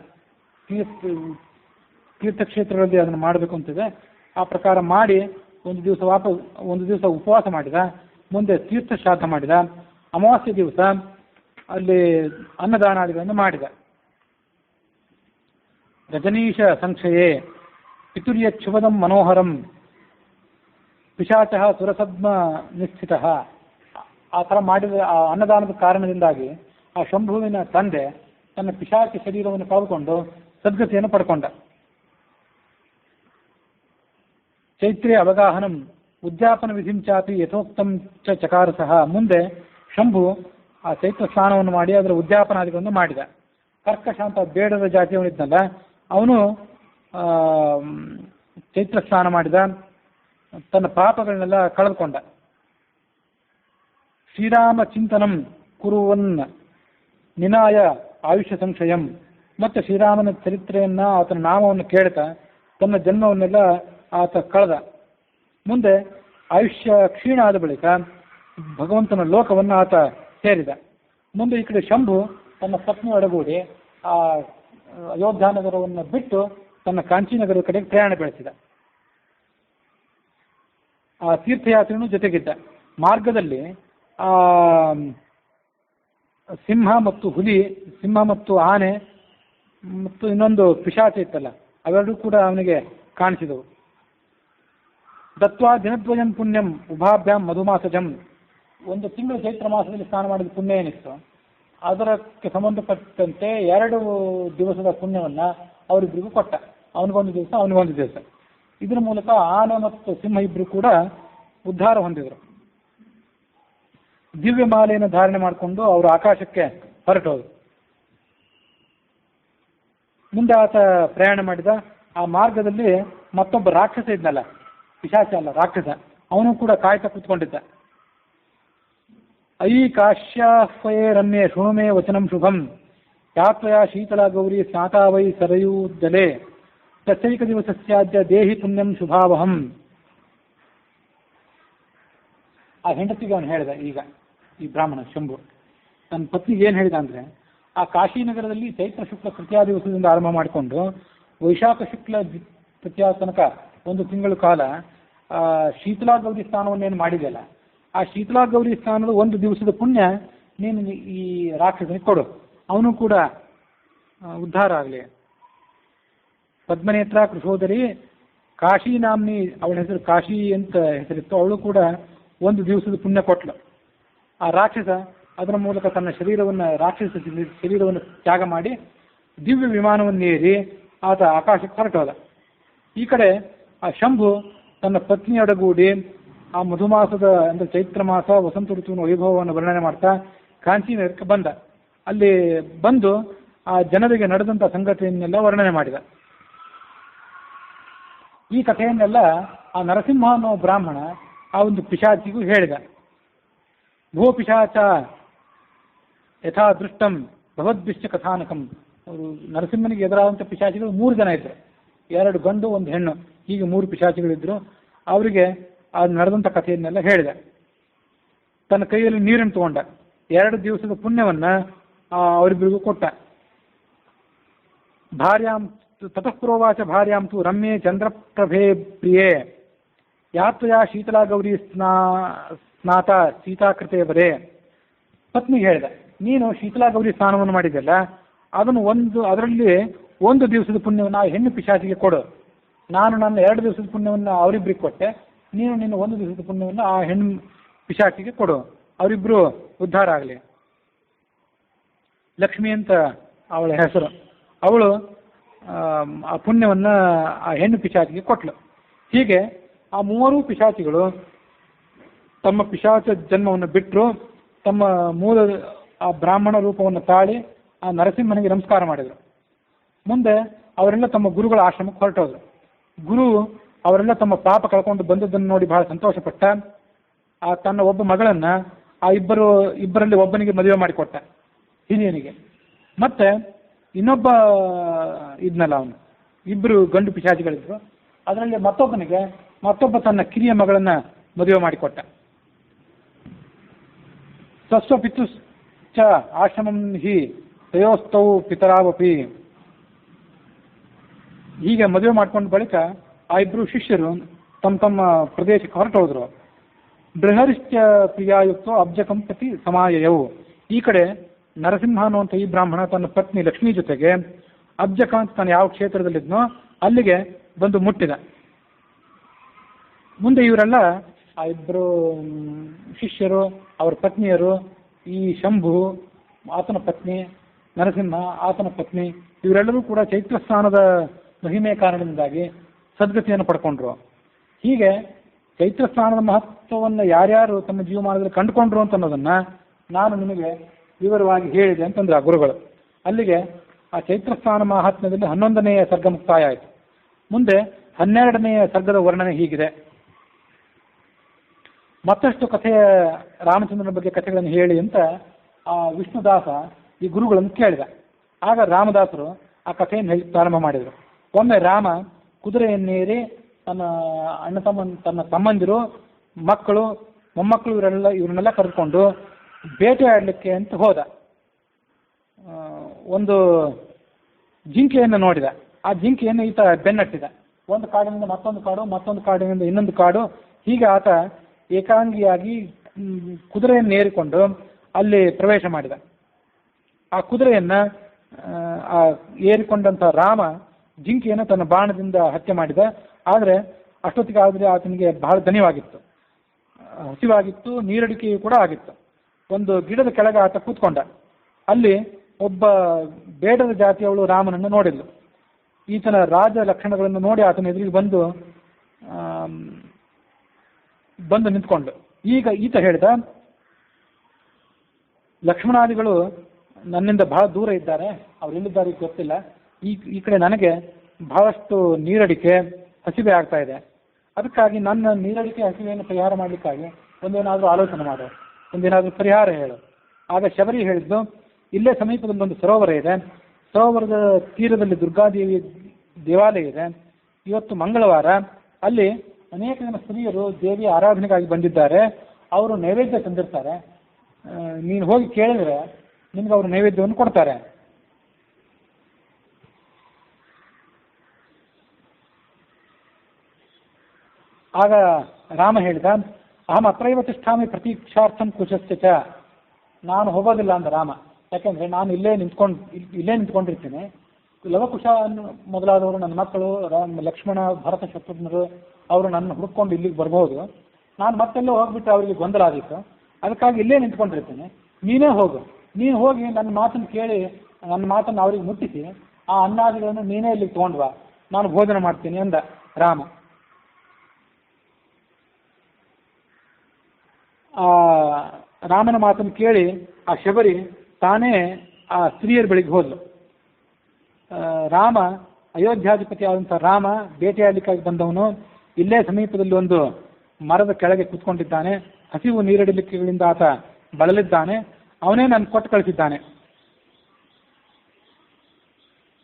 ತೀರ್ಥಕ್ಷೇತ್ರಗಳಲ್ಲಿ ಅದನ್ನು ಮಾಡಬೇಕು ಅಂತಿದೆ. ಆ ಪ್ರಕಾರ ಮಾಡಿ ಒಂದು ದಿವಸ ಉಪವಾಸ ಮಾಡಿದ, ಮುಂದೆ ತೀರ್ಥ ಶ್ರಾದ್ದ ಮಾಡಿದ, ಅಮಾವಾಸ್ಯ ದಿವಸ ಅಲ್ಲಿ ಅನ್ನದಾನಾದಿಗಳನ್ನು ಮಾಡಿದ. ರಜನೀಶ ಸಂಕ್ಷಯೇ ಪಿತುರ್ಯಕ್ಷುವದಂ ಮನೋಹರಂ ಪಿಶಾಚ ಸುರಸದ್ಮ ನಿಶ್ಚಿತ. ಆ ಥರ ಮಾಡಿದ ಆ ಅನ್ನದಾನದ ಕಾರಣದಿಂದಾಗಿ ಆ ಶಂಭುವಿನ ತಂದೆ ತನ್ನ ಪಿಶಾಚಿ ಶರೀರವನ್ನು ಕಳೆದುಕೊಂಡು ಸದ್ಗತಿಯನ್ನು ಪಡ್ಕೊಂಡ. ಚೈತ್ರೆ ಅವಗಾಹನಂ ಉದ್ಯಾಪನ ವಿಧಿಂಚಾಪಿ ಯಥೋಕ್ತಂ ಚಕಾರ ಸಹ. ಮುಂದೆ ಶಂಭು ಆ ಚೈತ್ರ ಸ್ನಾನವನ್ನು ಮಾಡಿ ಅದರ ಉದ್ಯಾಪನಾದಿಗಳನ್ನು ಮಾಡಿದ. ಕರ್ಕಶ ಅಂತ ಬೇಡದ ಜಾತಿಯವನಿದ್ನಲ್ಲ, ಅವನು ಚೈತ್ರ ಸ್ನಾನ ಮಾಡಿದ, ತನ್ನ ಪಾಪಗಳನ್ನೆಲ್ಲ ಕಳೆದುಕೊಂಡ. ಶ್ರೀರಾಮ ಚಿಂತನಂ ಕುರುವನ್ ನಿನಾಯ ಆಯುಷ್ಯ ಸಂಶಯಂ. ಮತ್ತು ಶ್ರೀರಾಮನ ಚರಿತ್ರೆಯನ್ನ, ಆತನ ನಾಮವನ್ನು ಕೇಳ್ತಾ ತನ್ನ ಜನ್ಮವನ್ನೆಲ್ಲ ಆತ ಕಳೆದ. ಮುಂದೆ ಆಯುಷ್ಯ ಕ್ಷೀಣ ಆದ ಬಳಿಕ ಭಗವಂತನ ಲೋಕವನ್ನು ಆತ ಸೇರಿದ. ಮುಂದೆ ಈ ಕಡೆ ಶಂಭು ತನ್ನ ಪತ್ನಿ ಒಡಗೂಡಿ ಆ ಅಯೋಧ್ಯ ನಗರವನ್ನು ಬಿಟ್ಟು ತನ್ನ ಕಾಂಚೀನಗರದ ಕಡೆಗೆ ಪ್ರಯಾಣ ಬೆಳೆಸಿದ. ಆ ತೀರ್ಥಯಾತ್ರೆಯೂ ಜೊತೆಗಿದ್ದ. ಮಾರ್ಗದಲ್ಲಿ ಆ ಸಿಂಹ ಮತ್ತು ಆನೆ ಮತ್ತು ಇನ್ನೊಂದು ಪಿಶಾಚ ಇತ್ತಲ್ಲ, ಅವೆರಡೂ ಕೂಡ ಅವನಿಗೆ ಕಾಣಿಸಿದವು. ದತ್ವಾ ದಿನದ್ವಯಂ ಪುಣ್ಯಂ ಉಭಾಭ್ಯಾಂ ಮಧುಮಾಸಜಂ. ಒಂದು ತಿಂಗಳು ಚೈತ್ರ ಮಾಸದಲ್ಲಿ ಸ್ನಾನ ಮಾಡಿದ ಪುಣ್ಯ ಏನಿತ್ತು, ಅದಕ್ಕೆ ಸಂಬಂಧಪಟ್ಟಂತೆ 2 ದಿವಸದ ಪುಣ್ಯವನ್ನು ಅವರಿಬ್ಬರಿಗೂ ಕೊಟ್ಟ. ಅವನಿಗೊಂದು ದಿವಸ, ಅವನಿಗೊಂದು ದಿವಸ. ಇದರ ಮೂಲಕ ಆನೆ ಮತ್ತು ಸಿಂಹ ಇಬ್ಬರು ಕೂಡ ಉದ್ಧಾರ ಹೊಂದಿದರು. ದಿವ್ಯ ಮಾಲೆಯನ್ನು ಧಾರಣೆ ಮಾಡಿಕೊಂಡು ಅವರು ಆಕಾಶಕ್ಕೆ ಹೊರಟೋದು. ಮುಂದೆ ಆತ ಪ್ರಯಾಣ ಮಾಡಿದ. ಆ ಮಾರ್ಗದಲ್ಲಿ ಮತ್ತೊಬ್ಬ ರಾಕ್ಷಸ ಇದ್ನಲ್ಲ, ಪಿಶಾಚ ಅಲ್ಲ ರಾಕ್ಷಸ, ಅವನು ಕೂಡ ಕಾಯ್ತಾ ಕೂತ್ಕೊಂಡಿದ್ದ. ಐ ಕಾಶ್ಯಾಫಯೇ ರಮ್ಯೆ ಶೃಣುಮೇ ವಚನಂ ಶುಭಂ ಯಾತ್ವಯ ಶೀತಲಾ ಗೌರಿ ಸ್ನಾತಾ ವೈ ಸರಯೂ ಜಲೆ ತಚ್ಚೈಕ ದಿವಸಸ್ಯಾದ್ಯ ದೇಹಿ ಪುಣ್ಯಂ ಶುಭಾವಹಂ. ಆ ಹೆಂಡತಿಗೆ ಅವನು ಹೇಳಿದ, ಈಗ ಈ ಬ್ರಾಹ್ಮಣ ಶಂಭು ನನ್ನ ಪತ್ನಿಗೆ ಏನು ಹೇಳಿದ ಅಂದರೆ, ಆ ಕಾಶಿನಗರದಲ್ಲಿ ಚೈತ್ರ ಶುಕ್ಲ ತೃತೀಯ ದಿವಸದಿಂದ ಆರಂಭ ಮಾಡಿಕೊಂಡು ವೈಶಾಖ ಶುಕ್ಲ ತೃತೀಯ ತನಕ 1 ತಿಂಗಳ ಕಾಲ ಶೀತಲಾ ಗೌರಿ ಸ್ನಾನವನ್ನೇನು ಮಾಡಿದೆಯಲ್ಲ, ಆ ಶೀತಲಾ ಗೌರಿ ಸ್ನಾನದ 1 ದಿವಸದ ಪುಣ್ಯ ನೀನು ಈ ರಾಕ್ಷಸನಿಗೆ ಕೊಡು, ಅವನು ಕೂಡ ಉದ್ಧಾರ ಆಗಲಿ. ಪದ್ಮನೇತ್ರ ಕೃಷೋದರಿ ಕಾಶಿ ನಾಮ್ನಿ, ಅವಳ ಹೆಸರು ಕಾಶಿ ಅಂತ ಹೆಸರಿತ್ತು, ಅವಳು ಕೂಡ 1 ದಿವಸದ ಪುಣ್ಯ ಕೊಟ್ಲು. ಆ ರಾಕ್ಷಸ ಅದರ ಮೂಲಕ ತನ್ನ ರಾಕ್ಷಸ ಶರೀರವನ್ನು ತ್ಯಾಗ ಮಾಡಿ ದಿವ್ಯ ವಿಮಾನವನ್ನು ಏರಿ ಆತ ಆಕಾಶಕ್ಕೆ ಹೊರಟೋದ. ಈ ಕಡೆ ಆ ಶಂಭು ತನ್ನ ಪತ್ನಿಯೊಡಗೂಡಿ ಆ ಮಧುಮಾಸದ ಅಂದರೆ ಚೈತ್ರ ಮಾಸ ವಸಂತ ಋತುವಿನ ವೈಭವವನ್ನು ವರ್ಣನೆ ಮಾಡ್ತಾ ಕಾಂಚೀನಗರಕ್ಕೆ ಬಂದ. ಅಲ್ಲಿ ಬಂದು ಆ ಜನರಿಗೆ ನಡೆದಂಥ ಸಂಗತಿಯನ್ನೆಲ್ಲ ವರ್ಣನೆ ಮಾಡಿದ. ಈ ಕಥೆಯನ್ನೆಲ್ಲ ಆ ನರಸಿಂಹ ಅನ್ನೋ ಬ್ರಾಹ್ಮಣ ಆ ಒಂದು ಪಿಶಾಚಿಗೂ ಹೇಳಿದ. ಭೋ ಪಿಶಾಚ ಯಥಾ ದೃಷ್ಟಂ ಭಗವದ್ಭಿಶ್ಚ ಕಥಾನಕಂ. ಅವರು ನರಸಿಂಹನಿಗೆ ಎದುರಾದಂಥ ಪಿಶಾಚಿಗಳು 3 ಜನ ಇದ್ದರು, 2 ಗಂಡು 1 ಹೆಣ್ಣು, ಹೀಗೆ 3 ಪಿಶಾಚಿಗಳಿದ್ರು. ಅವರಿಗೆ ಅದು ನಡೆದಂಥ ಕಥೆಯನ್ನೆಲ್ಲ ಹೇಳಿದೆ. ತನ್ನ ಕೈಯಲ್ಲಿ ನೀರನ್ನು ತಗೊಂಡ, 2 ದಿವಸದ ಪುಣ್ಯವನ್ನು ಅವರಿಬ್ಬರಿಗೂ ಕೊಟ್ಟ. ಭಾರ್ಯಾಂ ತತಃಪ್ರೋವಾಚ ಭಾರ್ಯಾಂ ತು ರಮ್ಯೆ ಚಂದ್ರಪ್ರಭೆ ಪ್ರಿಯೇ ಯಾತ್ವಯ ಶೀತಲಾ ಗೌರಿ ಸ್ನಾತ ಸೀತಾಕೃತೆ ಬರೇ. ಪತ್ನಿಗೆ ಹೇಳಿದ, ನೀನು ಶೀತಲಾ ಗೌರಿ ಸ್ನಾನವನ್ನು ಮಾಡಿದ್ದೆಲ್ಲ, ಅದರಲ್ಲಿ 1 ದಿವಸದ ಪುಣ್ಯವನ್ನು ಆ ಹೆಣ್ಣು ಪಿಶಾಚಿಗೆ ಕೊಡು. ನಾನು ನನ್ನ 2 ದಿವಸದ ಪುಣ್ಯವನ್ನು ಅವರಿಬ್ಬರಿಗೆ ಕೊಟ್ಟೆ, ನೀನು ನಿನ್ನ 1 ದಿವಸದ ಪುಣ್ಯವನ್ನು ಆ ಹೆಣ್ಣು ಪಿಶಾಚಿಗೆ ಕೊಡು, ಅವರಿಬ್ಬರು ಉದ್ಧಾರ ಆಗಲಿ. ಲಕ್ಷ್ಮಿ ಅಂತ ಅವಳ ಹೆಸರು. ಅವಳು ಆ ಪುಣ್ಯವನ್ನು ಆ ಹೆಣ್ಣು ಪಿಶಾಚಿಗೆ ಕೊಟ್ಲು. ಹೀಗೆ ಆ 3 ಪಿಶಾಚಿಗಳು ತಮ್ಮ ಪಿಶಾಚ ಜನ್ಮವನ್ನು ಬಿಟ್ಟರು, ತಮ್ಮ ಮೂಲ ಆ ಬ್ರಾಹ್ಮಣ ರೂಪವನ್ನು ತಾಳಿ ಆ ನರಸಿಂಹನಿಗೆ ನಮಸ್ಕಾರ ಮಾಡಿದರು. ಮುಂದೆ ಅವರೆಲ್ಲ ತಮ್ಮ ಗುರುಗಳ ಆಶ್ರಮಕ್ಕೆ ಹೊರಟೋದ್ರು. ಗುರು ಅವರೆಲ್ಲ ತಮ್ಮ ಪಾಪ ಕಳ್ಕೊಂಡು ಬಂದದ್ದನ್ನು ನೋಡಿ ಬಹಳ ಸಂತೋಷಪಟ್ಟ. ತನ್ನ ಒಬ್ಬ ಮಗಳನ್ನ ಇಬ್ಬರಲ್ಲಿ ಒಬ್ಬನಿಗೆ ಮದುವೆ ಮಾಡಿಕೊಟ್ಟ, ಹಿರಿಯನಿಗೆ. ಮತ್ತೆ ಇನ್ನೊಬ್ಬ ಇದ್ನಲ್ಲ, ಅವನು ಇಬ್ಬರು ಗಂಡು ಪಿಶಾಚಿಗಳಿದ್ರು, ಅದರಲ್ಲಿ ಮತ್ತೊಬ್ಬ ತನ್ನ ಕಿರಿಯ ಮಗಳನ್ನ ಮದುವೆ ಮಾಡಿಕೊಟ್ಟ. ಸ್ವಸ್ವಪಿತು ಚ ಆಶ್ರಮಂ ಹಿ ತಯೋಸ್ತೌ ಪಿತರಾವಪಿ. ಹೀಗೆ ಮದುವೆ ಮಾಡ್ಕೊಂಡ ಬಳಿಕ ಆ ಇಬ್ಬರು ಶಿಷ್ಯರು ತಮ್ಮ ಪ್ರದೇಶಕ್ಕೆ ಹೊರಟೋದ್ರು. ಬೃಹರಿಶ್ಚ ಪ್ರಿಯಾಯುಕ್ತೋ ಅಬ್ಜಕಂ ಪ್ರತಿ ಸಮಾಯಯವು. ಈ ಕಡೆ ನರಸಿಂಹ ಅನ್ನುವಂಥ ಈ ಬ್ರಾಹ್ಮಣ ತನ್ನ ಪತ್ನಿ ಲಕ್ಷ್ಮೀ ಜೊತೆಗೆ ಅಬ್ಜಕ ಅಂತ ತಾನು ಯಾವ ಕ್ಷೇತ್ರದಲ್ಲಿದ್ನೋ ಅಲ್ಲಿಗೆ ಬಂದು ಮುಟ್ಟಿದ. ಮುಂದೆ ಇವರೆಲ್ಲ ಆ ಇಬ್ಬರು ಶಿಷ್ಯರು, ಅವರ ಪತ್ನಿಯರು, ಈ ಶಂಭು ಆತನ ಪತ್ನಿ, ನರಸಿಂಹ ಆತನ ಪತ್ನಿ, ಇವರೆಲ್ಲರೂ ಕೂಡ ಚೈತ್ರ ಸ್ನಾನದ ಮಹಿಮೆಯ ಕಾರಣದಿಂದಾಗಿ ಸದ್ಗತಿಯನ್ನು ಪಡ್ಕೊಂಡ್ರು. ಹೀಗೆ ಚೈತ್ರ ಸ್ನಾನದ ಮಹತ್ವವನ್ನು ಯಾರ್ಯಾರು ತಮ್ಮ ಜೀವಮಾನದಲ್ಲಿ ಕಂಡುಕೊಂಡ್ರು ಅಂತ ಅನ್ನೋದನ್ನ ನಾನು ನಿಮಗೆ ವಿವರವಾಗಿ ಹೇಳಿದೆ ಅಂತಂದ್ರೆ ಆ ಗುರುಗಳು. ಅಲ್ಲಿಗೆ ಆ ಚೈತ್ರ ಸ್ನಾನ ಮಹಾತ್ಮ್ಯದಲ್ಲಿ 11ನೆಯ ಸರ್ಗ ಮುಕ್ತಾಯ ಆಯಿತು. ಮುಂದೆ 12ನೆಯ ಸರ್ಗದ ವರ್ಣನೆ ಹೀಗಿದೆ. ಮತ್ತಷ್ಟು ಕಥೆಯ ರಾಮಚಂದ್ರನ ಬಗ್ಗೆ ಕಥೆಗಳನ್ನು ಹೇಳಿ ಅಂತ ಆ ವಿಷ್ಣುದಾಸ ಈ ಗುರುಗಳನ್ನು ಕೇಳಿದ. ಆಗ ರಾಮದಾಸರು ಆ ಕಥೆಯನ್ನು ಹೇಳಿ ಪ್ರಾರಂಭ ಮಾಡಿದರು. ಒಮ್ಮೆ ರಾಮ ಕುದುರೆಯನ್ನೇರಿ ತನ್ನ ತಮ್ಮಂದಿರು, ಮಕ್ಕಳು, ಮೊಮ್ಮಕ್ಕಳು ಇವರನ್ನೆಲ್ಲ ಕರೆದುಕೊಂಡು ಬೇಟೆ ಆಡಲಿಕ್ಕೆ ಅಂತ ಹೋದ. ಒಂದು ಜಿಂಕೆಯನ್ನು ನೋಡಿದ. ಆ ಜಿಂಕೆಯನ್ನು ಈತ ಬೆನ್ನಟ್ಟಿದ. ಒಂದು ಕಾಡಿನಿಂದ ಮತ್ತೊಂದು ಕಾಡು, ಮತ್ತೊಂದು ಕಾಡಿನಿಂದ ಇನ್ನೊಂದು ಕಾಡು. ಹೀಗೆ ಆತ ಏಕಾಂಗಿಯಾಗಿ ಕುದುರೆಯನ್ನು ಏರಿಕೊಂಡು ಅಲ್ಲಿ ಪ್ರವೇಶ ಮಾಡಿದ. ಆ ಕುದುರೆಯನ್ನ ಏರಿಕೊಂಡಂತ ರಾಮ ಜಿಂಕೆಯನ್ನು ತನ್ನ ಬಾಣದಿಂದ ಹತ್ಯೆ ಮಾಡಿದ. ಆದರೆ ಅಷ್ಟೊತ್ತಿಗೆ ಆತನಿಗೆ ಬಹಳ ದಣಿವಾಗಿತ್ತು, ಹಸಿವಾಗಿತ್ತು, ನೀರಡಿಕೆಯೂ ಕೂಡ ಆಗಿತ್ತು. ಒಂದು ಗಿಡದ ಕೆಳಗೆ ಆತ ಕೂತ್ಕೊಂಡ. ಅಲ್ಲಿ ಒಬ್ಬ ಬೇಡದ ಜಾತಿಯವಳು ರಾಮನನ್ನು ನೋಡಿದ್ಲು. ಈತನ ರಾಜ ಲಕ್ಷಣಗಳನ್ನು ನೋಡಿ ಆತನ ಎದುರಿಗೆ ಬಂದು ನಿಂತ್ಕೊಂಡು ಈಗ ಈತ ಹೇಳಿದ, ಲಕ್ಷ್ಮಣಾದಿಗಳು ನನ್ನಿಂದ ಬಹಳ ದೂರ ಇದ್ದಾರೆ, ಅವ್ರು ಎಲ್ಲಿದ್ದಾರೆ ಗೊತ್ತಿಲ್ಲ. ಈ ಕಡೆ ನನಗೆ ಬಹಳಷ್ಟು ನೀರಡಿಕೆ, ಹಸಿವೆ ಆಗ್ತಾ ಇದೆ. ಅದಕ್ಕಾಗಿ ನನ್ನ ನೀರಡಿಕೆ ಹಸಿವೆಯನ್ನು ಪರಿಹಾರ ಮಾಡಲಿಕ್ಕಾಗಿ ಒಂದೇನಾದರೂ ಆಲೋಚನೆ ಮಾಡು, ಒಂದೇನಾದರೂ ಪರಿಹಾರ ಹೇಳು. ಆಗ ಶಬರಿ ಹೇಳಿದ್ದು, ಇಲ್ಲೇ ಸಮೀಪದಲ್ಲಿ ಒಂದು ಸರೋವರ ಇದೆ, ಸರೋವರದ ತೀರದಲ್ಲಿ ದುರ್ಗಾದೇವಿ ದೇವಾಲಯ ಇದೆ. ಇವತ್ತು ಮಂಗಳವಾರ, ಅಲ್ಲಿ ಅನೇಕ ಜನ ಸ್ತ್ರೀಯರು ದೇವಿಯ ಆರಾಧನೆಗಾಗಿ ಬಂದಿದ್ದಾರೆ. ಅವರು ನೈವೇದ್ಯ ತಂದಿರ್ತಾರೆ. ನೀನು ಹೋಗಿ ಕೇಳಿದ್ರೆ ನಿಮ್ಗೆ ಅವರು ನೈವೇದ್ಯವನ್ನು ಕೊಡ್ತಾರೆ. ಆಗ ರಾಮ ಹೇಳಿದ, ಅಹಂ ಅತ್ರೈವ ತಿಷ್ಠಾಮಿ ಪ್ರತೀಕ್ಷಾರ್ಥಂ ಕುಶಸ್ಯ ಚ. ನಾನು ಹೋಗೋದಿಲ್ಲ ಅಂದ ರಾಮ. ಯಾಕೆಂದ್ರೆ ನಾನು ಇಲ್ಲೇ ನಿಂತ್ಕೊಂಡಿರ್ತೀನಿ. ಲವಕುಶ ಮೊದಲಾದವರು, ನನ್ನ ಮಕ್ಕಳು ಲಕ್ಷ್ಮಣ, ಭರತ, ಶತ್ರುಘ್ನರು, ಅವರು ನನ್ನ ಹುಡುಕೊಂಡು ಇಲ್ಲಿಗೆ ಬರ್ಬೋದು. ನಾನು ಮತ್ತೆಲ್ಲೋ ಹೋಗ್ಬಿಟ್ಟು ಅವರಿಗೆ ಗೊಂದಲ ಆಗಿತ್ತು. ಅದಕ್ಕಾಗಿ ಇಲ್ಲೇ ನಿಂತ್ಕೊಂಡಿರ್ತೀನಿ. ನೀನೇ ಹೋಗು. ನೀನು ಹೋಗಿ ನನ್ನ ಮಾತನ್ನು ಕೇಳಿ, ನನ್ನ ಮಾತನ್ನು ಅವ್ರಿಗೆ ಮುಟ್ಟಿಸಿ, ಆ ಅನ್ನಾದಿಗಳನ್ನು ನೀನೇ ಇಲ್ಲಿಗೆ ತಗೊಂಡ್ವಾ, ನಾನು ಭೋಜನ ಮಾಡ್ತೀನಿ ಅಂದ ರಾಮ. ಆ ರಾಮನ ಮಾತನ್ನು ಕೇಳಿ ಆ ಶಬರಿ ತಾನೇ ಆ ಸ್ತ್ರೀಯರ ಬಳಿಗೆ ಹೋದ್ಲು. ರಾಮ, ಅಯೋಧ್ಯಾಧಿಪತಿ ಆದಂಥ ರಾಮ ಬೇಟೆಯಾಡಲಿಕ್ಕಾಗಿ ಬಂದವನು. ಇಲ್ಲೇ ಸಮೀಪದಲ್ಲಿ ಒಂದು ಮರದ ಕೆಳಗೆ ಕೂತ್ಕೊಂಡಿದ್ದಾನೆ. ಹಸಿವು ನೀರಡಿಲಿಕ್ಕೆಗಳಿಂದ ಆತ ಬಳಲಿದ್ದಾನೆ. ಅವನೇ ನಾನು ಕೊಟ್ಟು ಕಳಿಸಿದ್ದಾನೆ.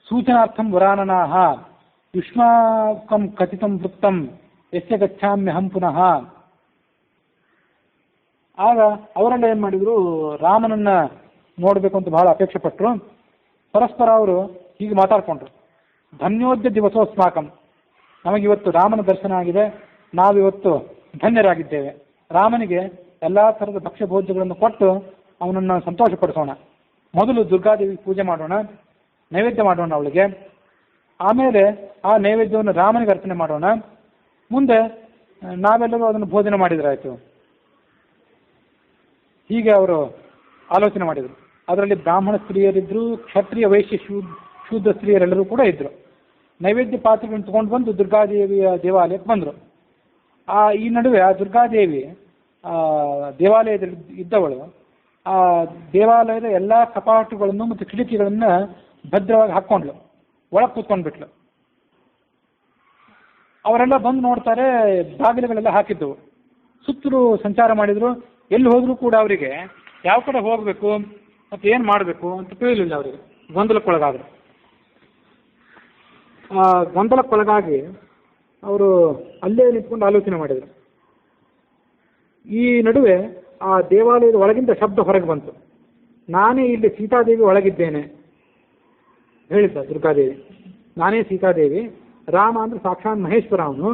ಸೂಚನಾರ್ಥಂ ವರಾನನಾಹ ಯುಷ್ಮಾಕಂ ಕಥಿತಂ ವೃತ್ತಂ ಯಸ್ಯ ಗಚ್ಛಾಮ್ಯಹಂ ಪುನಃ. ಆಗ ಅವರೆಲ್ಲ ಏನು ಮಾಡಿದ್ರು, ರಾಮನನ್ನ ನೋಡಬೇಕು ಅಂತ ಬಹಳ ಅಪೇಕ್ಷೆ ಪಟ್ಟರು. ಪರಸ್ಪರ ಅವರು ಹೀಗೆ ಮಾತಾಡ್ಕೊಂಡ್ರು, ಧನ್ಯೋದ್ಯ ದಿವಸೋಸ್ಮಾಕಂ, ನಮಗಿವತ್ತು ರಾಮನ ದರ್ಶನ ಆಗಿದೆ, ನಾವಿವತ್ತು ಧನ್ಯರಾಗಿದ್ದೇವೆ. ರಾಮನಿಗೆ ಎಲ್ಲ ಥರದ ಭಕ್ಷ್ಯ ಭೋಜ್ಯಗಳನ್ನು ಕೊಟ್ಟು ಅವನನ್ನು ಸಂತೋಷಪಡಿಸೋಣ. ಮೊದಲು ದುರ್ಗಾದೇವಿ ಪೂಜೆ ಮಾಡೋಣ, ನೈವೇದ್ಯ ಮಾಡೋಣ ಅವಳಿಗೆ. ಆಮೇಲೆ ಆ ನೈವೇದ್ಯವನ್ನು ರಾಮನಿಗೆ ಅರ್ಪಣೆ ಮಾಡೋಣ. ಮುಂದೆ ನಾವೆಲ್ಲರೂ ಅದನ್ನು ಭೋಜನ ಮಾಡಿದ್ರಾಯ್ತು. ಹೀಗೆ ಅವರು ಆಲೋಚನೆ ಮಾಡಿದರು. ಅದರಲ್ಲಿ ಬ್ರಾಹ್ಮಣ ಸ್ತ್ರೀಯರಿದ್ರು, ಕ್ಷತ್ರಿಯ, ವೈಶ್ಯ, ಶೂದ್ರ ಸ್ತ್ರೀಯರೆಲ್ಲರೂ ಕೂಡ ಇದ್ರು. ನೈವೇದ್ಯ ಪಾತ್ರೆಗಳನ್ನು ತಗೊಂಡು ಬಂದು ದುರ್ಗಾದೇವಿಯ ದೇವಾಲಯಕ್ಕೆ ಬಂದರು. ಈ ನಡುವೆ ಆ ದುರ್ಗಾದೇವಿ ದೇವಾಲಯದಲ್ಲಿ ಇದ್ದವಳು ಆ ದೇವಾಲಯದ ಎಲ್ಲ ಕಪಾಟುಗಳನ್ನು ಮತ್ತು ಕಿಟಕಿಗಳನ್ನು ಭದ್ರವಾಗಿ ಹಾಕ್ಕೊಂಡ್ಳು. ಒಳಗೆ ಕೂತ್ಕೊಂಡ್ಬಿಟ್ಲು. ಅವರೆಲ್ಲ ಬಂದು ನೋಡ್ತಾರೆ, ಬಾಗಿಲುಗಳೆಲ್ಲ ಹಾಕಿದ್ದವು. ಸುತ್ತಲೂ ಸಂಚಾರ ಮಾಡಿದ್ರು, ಎಲ್ಲಿ ಹೋದರೂ ಕೂಡ ಅವರಿಗೆ ಯಾವ ಕಡೆ ಹೋಗಬೇಕು ಮತ್ತು ಏನು ಮಾಡಬೇಕು ಅಂತ ತಿಳಿಲಿಲ್ಲ. ಅವರಿಗೆ ಗೊಂದಲಕ್ಕೊಳಗಾದರು. ಆ ಗೊಂದಲಕ್ಕೊಳಗಾಗಿ ಅವರು ಅಲ್ಲೇ ನಿಂತ್ಕೊಂಡು ಆಲೋಚನೆ ಮಾಡಿದರು. ಈ ನಡುವೆ ಆ ದೇವಾಲಯದ ಒಳಗಿಂದ ಶಬ್ದ ಹೊರಗೆ ಬಂತು. ನಾನೇ ಇಲ್ಲಿ ಸೀತಾದೇವಿ ಒಳಗಿದ್ದೇನೆ ಹೇಳಿದ್ದ ದುರ್ಗಾದೇವಿ. ನಾನೇ ಸೀತಾದೇವಿ. ರಾಮ ಅಂದರೆ ಸಾಕ್ಷಾತ್ ಮಹೇಶ್ವರ. ಅವನು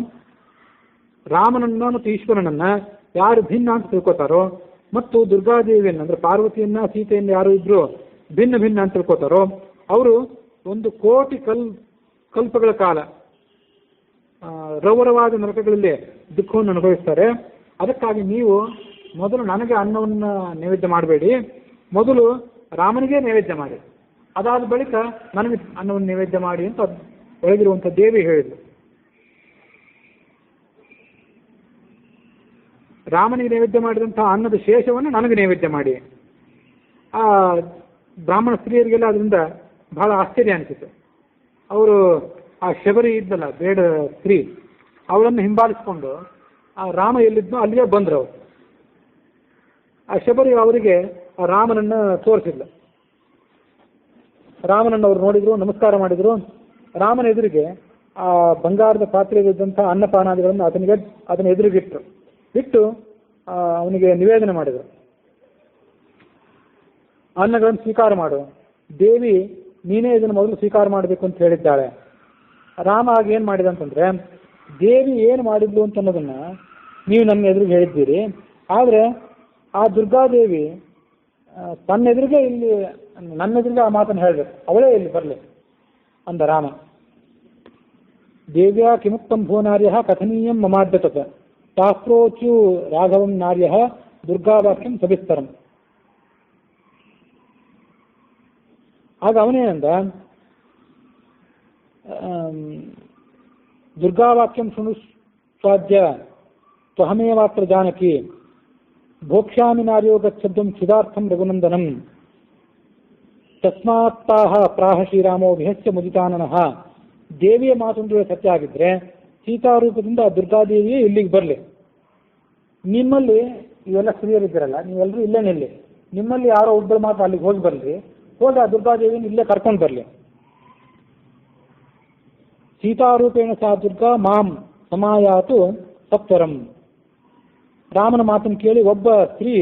ರಾಮನನ್ನ ಮತ್ತು ಈಶ್ವರನನ್ನ ಯಾರು ಭಿನ್ನ ಅಂತ ತಿಳ್ಕೊತಾರೋ, ಮತ್ತು ದುರ್ಗಾದೇವಿಯನ್ನು ಅಂದರೆ ಪಾರ್ವತಿಯನ್ನ ಸೀತೆಯನ್ನು ಯಾರು ಇದ್ರು ಭಿನ್ನ ಭಿನ್ನ ಅಂತ ತಿಳ್ಕೊತಾರೋ, ಅವರು 1 ಕೋಟಿ ಕಲ್ಪಗಳ ಕಾಲ ರೌರವಾದ ನರಕಗಳಲ್ಲಿ ದುಃಖವನ್ನು ಅನುಭವಿಸ್ತಾರೆ. ಅದಕ್ಕಾಗಿ ನೀವು ಮೊದಲು ನನಗೆ ಅನ್ನವನ್ನು ನೈವೇದ್ಯ ಮಾಡಬೇಡಿ, ಮೊದಲು ರಾಮನಿಗೆ ನೈವೇದ್ಯ ಮಾಡಿ, ಅದಾದ ಬಳಿಕ ನನಗೆ ಅನ್ನವನ್ನು ನೈವೇದ್ಯ ಮಾಡಿ ಅಂತ ಒಳಗಿರುವಂಥ ದೇವಿ ಹೇಳಿದ್ರು. ರಾಮನಿಗೆ ನೈವೇದ್ಯ ಮಾಡಿದಂತಹ ಅನ್ನದ ಶೇಷವನ್ನು ನನಗೆ ನೈವೇದ್ಯ ಮಾಡಿ. ಆ ಬ್ರಾಹ್ಮಣ ಸ್ತ್ರೀಯರಿಗೆಲ್ಲ ಅದರಿಂದ ಬಹಳ ಆಶ್ಚರ್ಯ ಅನಿಸಿತು. ಅವರು ಆ ಶಬರಿ ಇದ್ದಲ್ಲ ಬೇಡ ಸ್ತ್ರೀ, ಅವಳನ್ನು ಹಿಂಬಾಲಿಸಿಕೊಂಡು ಆ ರಾಮ ಎಲ್ಲಿದ್ನೋ ಅಲ್ಲಿಗೆ ಬಂದರು. ಅವರು ಆ ಶಬರಿ ಅವರಿಗೆ ಆ ರಾಮನನ್ನು ತೋರಿಸಿದ್ಲು. ರಾಮನನ್ನು ಅವರು ನೋಡಿದ್ರು, ನಮಸ್ಕಾರ ಮಾಡಿದ್ರು. ರಾಮನ ಎದುರಿಗೆ ಆ ಬಂಗಾರದ ಪಾತ್ರೆಯಲ್ಲಿದ್ದಂಥ ಅನ್ನಪಾನಾದಿಗಳನ್ನು ಅದನ್ನ ಎದುರಿಗಿಟ್ಟರು. ಇಟ್ಟು ಅವನಿಗೆ ನಿವೇದನೆ ಮಾಡಿದರು. ಅನ್ನಗಳನ್ನು ಸ್ವೀಕಾರ ಮಾಡು, ದೇವಿ ನೀನೇ ಇದನ್ನು ಮೊದಲು ಸ್ವೀಕಾರ ಮಾಡಬೇಕು ಅಂತ ಹೇಳಿದ್ದಾಳೆ. ರಾಮ ಆಗ ಏನು ಮಾಡಿದ ಅಂತಂದ್ರೆ, ದೇವಿ ಏನು ಮಾಡಿದ್ಲು ಅಂತ ಅನ್ನೋದನ್ನ ನೀವು ನನ್ನ ಎದುರಿಗೆ ಹೇಳಿದ್ದೀರಿ, ಆದರೆ ಆ ದುರ್ಗಾದೇವಿ ತನ್ನ ಎದುರಿಗೆ ಇಲ್ಲಿ ನನ್ನ ಎದುರಿಗೆ ಆ ಮಾತನ್ನು ಹೇಳಬೇಕು, ಅವಳೇ ಇಲ್ಲಿ ಬರಲಿ ಅಂದ ರಾಮ. ದೇವ್ಯಾ ಕಿಮುಕ್ತಂ ಭೂ ನಾರ್ಯ ಕಥನೀಯಂ ಮಮಾದ್ಯತತ ಶಾಸ್ತ್ರೋಚು ರಾಘವಂ ನಾರ್ಯ ದುರ್ಗಾವಾಕ್ಯಂ ಸವಿಸ್ತರಂ. ಆಗ ಅವನೇನಂದ, ದುರ್ಗಾವಾಕ್ಯಂ ಶೃಣು ಸ್ವಾದ್ಯ ತ್ವಹಮೇವಾತ್ರ ಜಾನಕಿ ಭೋಕ್ಷ್ಯಾಮಿ ನಾರ್ಯೋ ಗಚ್ಚದ್ವಂ ಚಿದಾರ್ಥಂ ರಘುನಂದನಂ ತಸ್ಮಾತ್ತಾಹ ಪ್ರಾಹ ಶ್ರೀರಾಮೋ ವಿಹಸ್ಯ ಮುದಿತಾನನಃ. ದೇವಿಯ ಮಾತೊಂದು ಸತ್ಯ ಆಗಿದ್ರೆ ಸೀತಾರೂಪದಿಂದ ದುರ್ಗಾದೇವಿಯೇ ಇಲ್ಲಿಗೆ ಬರಲಿ. ನಿಮ್ಮಲ್ಲಿ ಇವೆಲ್ಲ ಸ್ತ್ರೀಯರಿದ್ದೀರಲ್ಲ, ನೀವೆಲ್ಲರೂ ಇಲ್ಲೇ ನಿಲ್ಲಿ, ನಿಮ್ಮಲ್ಲಿ ಯಾರೋ ಒಬ್ಬರು ಮಾತ್ರ ಅಲ್ಲಿಗೆ ಹೋಗಿ ಬರಲಿ, ಹೋಗಿ ಆ ದುರ್ಗಾದೇವಿನ ಇಲ್ಲೇ ಕರ್ಕೊಂಡು ಬರಲಿ. ಸೀತಾರೂಪೇಣ ಸಾ ದುರ್ಗಾ ಮಾಂ ಸಮಾಯಾತು ಸತ್ವರಂ. ರಾಮನ ಮಾತನ್ನು ಕೇಳಿ ಒಬ್ಬ ಸ್ತ್ರೀ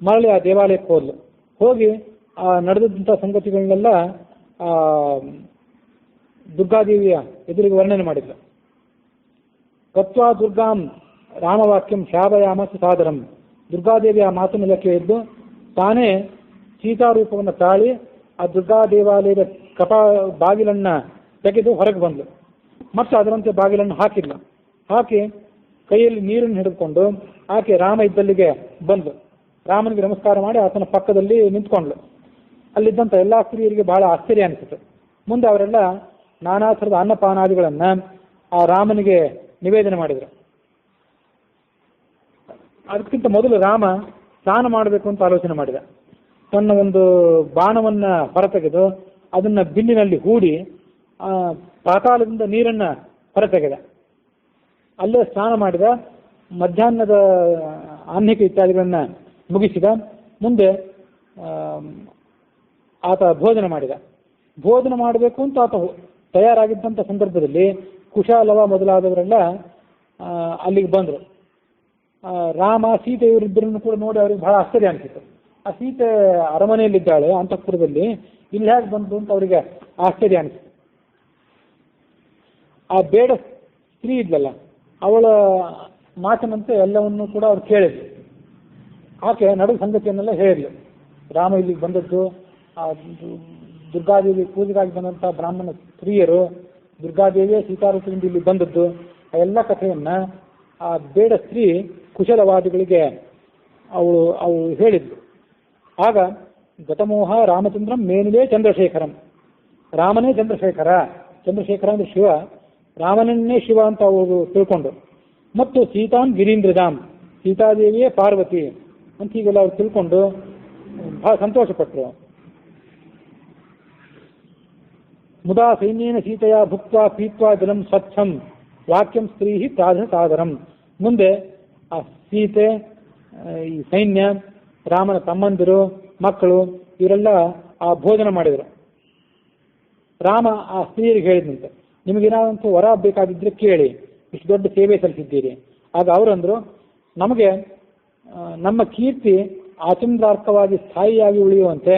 ಮರಳಿ ಆ ದೇವಾಲಯಕ್ಕೆ ಹೋದ್ಲು. ಹೋಗಿ ಆ ನಡೆದಂಥ ಸಂಗತಿಗಳನ್ನೆಲ್ಲ ದುರ್ಗಾದೇವಿಯ ಎದುರಿಗೆ ವರ್ಣನೆ ಮಾಡಿದ್ಲು. ಗತ್ವಾ ದುರ್ಗಾಂ ರಾಮವಾಕ್ಯಂ ಶಾವಯಾಮಸ್ಸು ಸಾದರಂ. ದುರ್ಗಾದೇವಿಯ ಮಾತನ್ನೆಲ್ಲ ಕೇಳಿದ್ದು ತಾನೇ ಸೀತಾರೂಪವನ್ನು ತಾಳಿ ಆ ದುರ್ಗಾ ದೇವಾಲಯದ ಬಾಗಿಲನ್ನು ತೆಗೆದು ಹೊರಗೆ ಬಂದ್ಲು. ಮತ್ತು ಅದರಂತೆ ಬಾಗಿಲನ್ನು ಹಾಕಿದ್ಲು. ಹಾಕಿ ಕೈಯಲ್ಲಿ ನೀರನ್ನು ಹಿಡಿದುಕೊಂಡು ಆಕೆ ರಾಮ ಇದ್ದಲ್ಲಿಗೆ ಬಂದು ರಾಮನಿಗೆ ನಮಸ್ಕಾರ ಮಾಡಿ ಆತನ ಪಕ್ಕದಲ್ಲಿ ನಿಂತ್ಕೊಂಡ್ಲು. ಅಲ್ಲಿದ್ದಂಥ ಎಲ್ಲ ಸ್ತ್ರೀಯರಿಗೆ ಬಹಳ ಆಶ್ಚರ್ಯ ಅನಿಸಿತು. ಮುಂದೆ ಅವರೆಲ್ಲ ನಾನಾ ಥರದ ಅನ್ನಪಾನಾದಿಗಳನ್ನು ಆ ರಾಮನಿಗೆ ನಿವೇದನೆ ಮಾಡಿದರು. ಅದಕ್ಕಿಂತ ಮೊದಲು ರಾಮ ಸ್ನಾನ ಮಾಡಬೇಕು ಅಂತ ಆಲೋಚನೆ ಮಾಡಿದ. ತನ್ನ ಒಂದು ಬಾಣವನ್ನು ಹೊರತೆಗೆದು ಅದನ್ನು ಬಿಲ್ಲಿನಲ್ಲಿ ಹೂಡಿ ಪಾತಾಳದಿಂದ ನೀರನ್ನು ಹೊರತೆಗೆದ. ಅಲ್ಲೇ ಸ್ನಾನ ಮಾಡಿದ. ಮಧ್ಯಾಹ್ನದ ಆಹ್ನಿಕ ಇತ್ಯಾದಿಗಳನ್ನು ಮುಗಿಸಿದ. ಮುಂದೆ ಆತ ಭೋಜನ ಮಾಡಿದ. ಭೋಜನ ಮಾಡಬೇಕು ಅಂತ ಆತ ತಯಾರಾಗಿದ್ದಂಥ ಸಂದರ್ಭದಲ್ಲಿ ಕುಶಾಲವ ಮೊದಲಾದವರೆಲ್ಲ ಅಲ್ಲಿಗೆ ಬಂದರು. ರಾಮ ಸೀತೆ ಇವರಿಬ್ಬರನ್ನು ಕೂಡ ನೋಡಿ ಅವ್ರಿಗೆ ಬಹಳ ಆಶ್ಚರ್ಯ ಅನಿಸಿತು. ಆ ಸೀತೆ ಅರಮನೆಯಲ್ಲಿದ್ದಾಳೆ ಅಂತಃಪುರದಲ್ಲಿ, ಇಲ್ಲಿ ಹೇಗೆ ಬಂತು ಅಂತ ಅವರಿಗೆ ಆಶ್ಚರ್ಯ ಅನಿಸಿತು. ಆ ಬೇಡ ಸ್ತ್ರೀ ಇದ್ಲಲ್ಲ, ಅವಳ ಮಾತಿನಂತೆ ಎಲ್ಲವನ್ನೂ ಕೂಡ ಅವ್ರು ಕೇಳಿದ್ರು. ಆಕೆ ನಡು ಸಂಗತಿಯನ್ನೆಲ್ಲ ಹೇಳಿದ್ಲು. ರಾಮ ಇಲ್ಲಿಗೆ ಬಂದದ್ದು, ಆ ದುರ್ಗಾದೇವಿ ಪೂಜೆಗಾಗಿ ಬಂದಂಥ ಬ್ರಾಹ್ಮಣ ಸ್ತ್ರೀಯರು, ದುರ್ಗಾದೇವಿಯೇ ಸೀತಾರೂಪದಿಂದ ಇಲ್ಲಿ ಬಂದದ್ದು, ಆ ಎಲ್ಲ ಕಥೆಯನ್ನು ಆ ಬೇಡ ಸ್ತ್ರೀ ಕುಶಲವಾದಿಗಳಿಗೆ ಅವು ಹೇಳಿದ್ಲು. ಆಗ ಗತಮೋಹ ರಾಮಚಂದ್ರಂ ಮೇನಿಲೇ ಚಂದ್ರಶೇಖರಂ. ರಾಮನೇ ಚಂದ್ರಶೇಖರ, ಚಂದ್ರಶೇಖರ ಅಂದರೆ ಶಿವ, ರಾಮನನ್ನೇ ಶಿವ ಅಂತ ಅವರು ತಿಳ್ಕೊಂಡು, ಮತ್ತು ಸೀತಾನ್ ಗಿರೀಂದ್ರಧಾಮ್, ಸೀತಾದೇವಿಯೇ ಪಾರ್ವತಿ ಅಂತ ಹೀಗೆಲ್ಲ ಅವ್ರು ತಿಳ್ಕೊಂಡು ಬಹಳ ಸಂತೋಷಪಟ್ಟರು. ಮುದಾ ಸೈನ್ಯೇನ ಸೀತೆಯ ಭುಕ್ತ್ವಾ ಪೀತ್ವಾ ಜಲಂ ಸ್ವಚ್ಛಂ ವಾಕ್ಯಂ ಸ್ತ್ರೀ ತಾಧ ಸಾದರಂ. ಮುಂದೆ ಆ ಸೀತೆ, ಈ ಸೈನ್ಯ, ರಾಮನ ತಮ್ಮಂದಿರು, ಮಕ್ಕಳು ಇವರೆಲ್ಲ ಆ ಭೋಜನ ಮಾಡಿದರು. ರಾಮ ಆ ಸ್ತ್ರೀಯರಿಗೆ ಹೇಳಿದಂತೆ, ನಿಮಗೇನಾದಂತೂ ವರ ಬೇಕಾದಿದ್ರೆ ಕೇಳಿ, ಇಷ್ಟು ದೊಡ್ಡ ಸೇವೆ ಸಲ್ಲಿಸಿದ್ದೀರಿ. ಆಗ ಅವರಂದರು, ನಮಗೆ ನಮ್ಮ ಕೀರ್ತಿ ಆಚಂದ್ರಾರ್ಕವಾಗಿ ಸ್ಥಾಯಿಯಾಗಿ ಉಳಿಯುವಂತೆ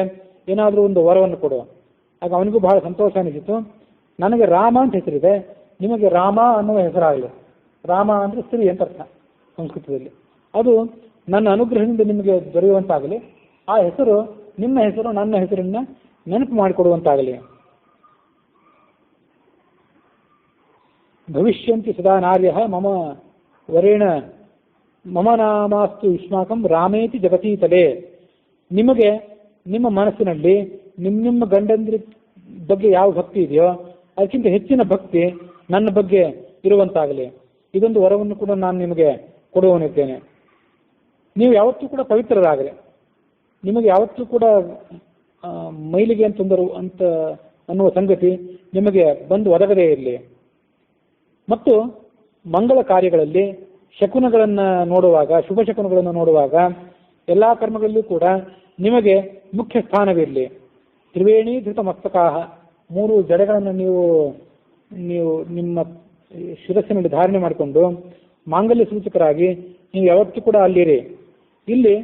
ಏನಾದರೂ ಒಂದು ವರವನ್ನು ಕೊಡುವ. ಆಗ ಅವನಿಗೂ ಬಹಳ ಸಂತೋಷ ಅನಿಸಿತು. ನನಗೆ ರಾಮ ಅಂತ ಹೆಸರಿದೆ, ನಿಮಗೆ ರಾಮ ಅನ್ನುವ ಹೆಸರಾಗಲಿ. ರಾಮ ಅಂದರೆ ಸ್ತ್ರೀ ಅಂತ ಅರ್ಥ ಸಂಸ್ಕೃತದಲ್ಲಿ. ಅದು ನನ್ನ ಅನುಗ್ರಹದಿಂದ ನಿಮಗೆ ದೊರೆಯುವಂತಾಗಲಿ. ಆ ಹೆಸರು ನಿಮ್ಮ ಹೆಸರು ನನ್ನ ಹೆಸರನ್ನ ನೆನಪು ಮಾಡಿಕೊಡುವಂತಾಗಲಿ. ಭವಿಷ್ಯಂತಿ ಸದಾ ನಾರ್ಯ ಮಮ ವರೇಣ ಮಮ ನಾಮಾಸ್ತು ಯುಷ್ಮಾಕಂ ರಾಮೇತಿ ಜಗತೀತಲೆ. ನಿಮಗೆ ನಿಮ್ಮ ಮನಸ್ಸಿನಲ್ಲಿ ನಿಮ್ಮ ಗಂಡಂದ್ರ ಬಗ್ಗೆ ಯಾವ ಭಕ್ತಿ ಇದೆಯೋ ಅದಕ್ಕಿಂತ ಹೆಚ್ಚಿನ ಭಕ್ತಿ ನನ್ನ ಬಗ್ಗೆ ಇರುವಂತಾಗಲಿ. ಇದೊಂದು ವರವನ್ನು ಕೂಡ ನಾನು ನಿಮಗೆ ಕೊಡುವನಿದ್ದೇನೆ. ನೀವು ಯಾವತ್ತೂ ಕೂಡ ಪವಿತ್ರರಾಗಲಿ. ನಿಮಗೆ ಯಾವತ್ತೂ ಕೂಡ ಮೈಲಿಗೆ ಅಂತ ಅನ್ನುವ ಸಂಗತಿ ನಿಮಗೆ ಬಂದು ಒದಗದೇ ಇರಲಿ. ಮತ್ತು ಮಂಗಳ ಕಾರ್ಯಗಳಲ್ಲಿ ಶಕುನಗಳನ್ನು ನೋಡುವಾಗ, ಶುಭ ಶಕುನಗಳನ್ನು ನೋಡುವಾಗ ಎಲ್ಲ ಕರ್ಮಗಳಲ್ಲೂ ಕೂಡ ನಿಮಗೆ ಮುಖ್ಯ ಸ್ಥಾನವಿರಲಿ. ತ್ರಿವೇಣಿ ಧೃತ ಮಸ್ತಕಾಹ, 3 ಜಡೆಗಳನ್ನು ನೀವು ನಿಮ್ಮ ಶಿರಸ್ಸಿನಲ್ಲಿ ಧಾರಣೆ ಮಾಡಿಕೊಂಡು ಮಾಂಗಲ್ಯ ಸೂಚಕರಾಗಿ ನೀವು ಯಾವತ್ತೂ ಕೂಡ ಅಲ್ಲಿರಿ. ಇಲ್ಲಿ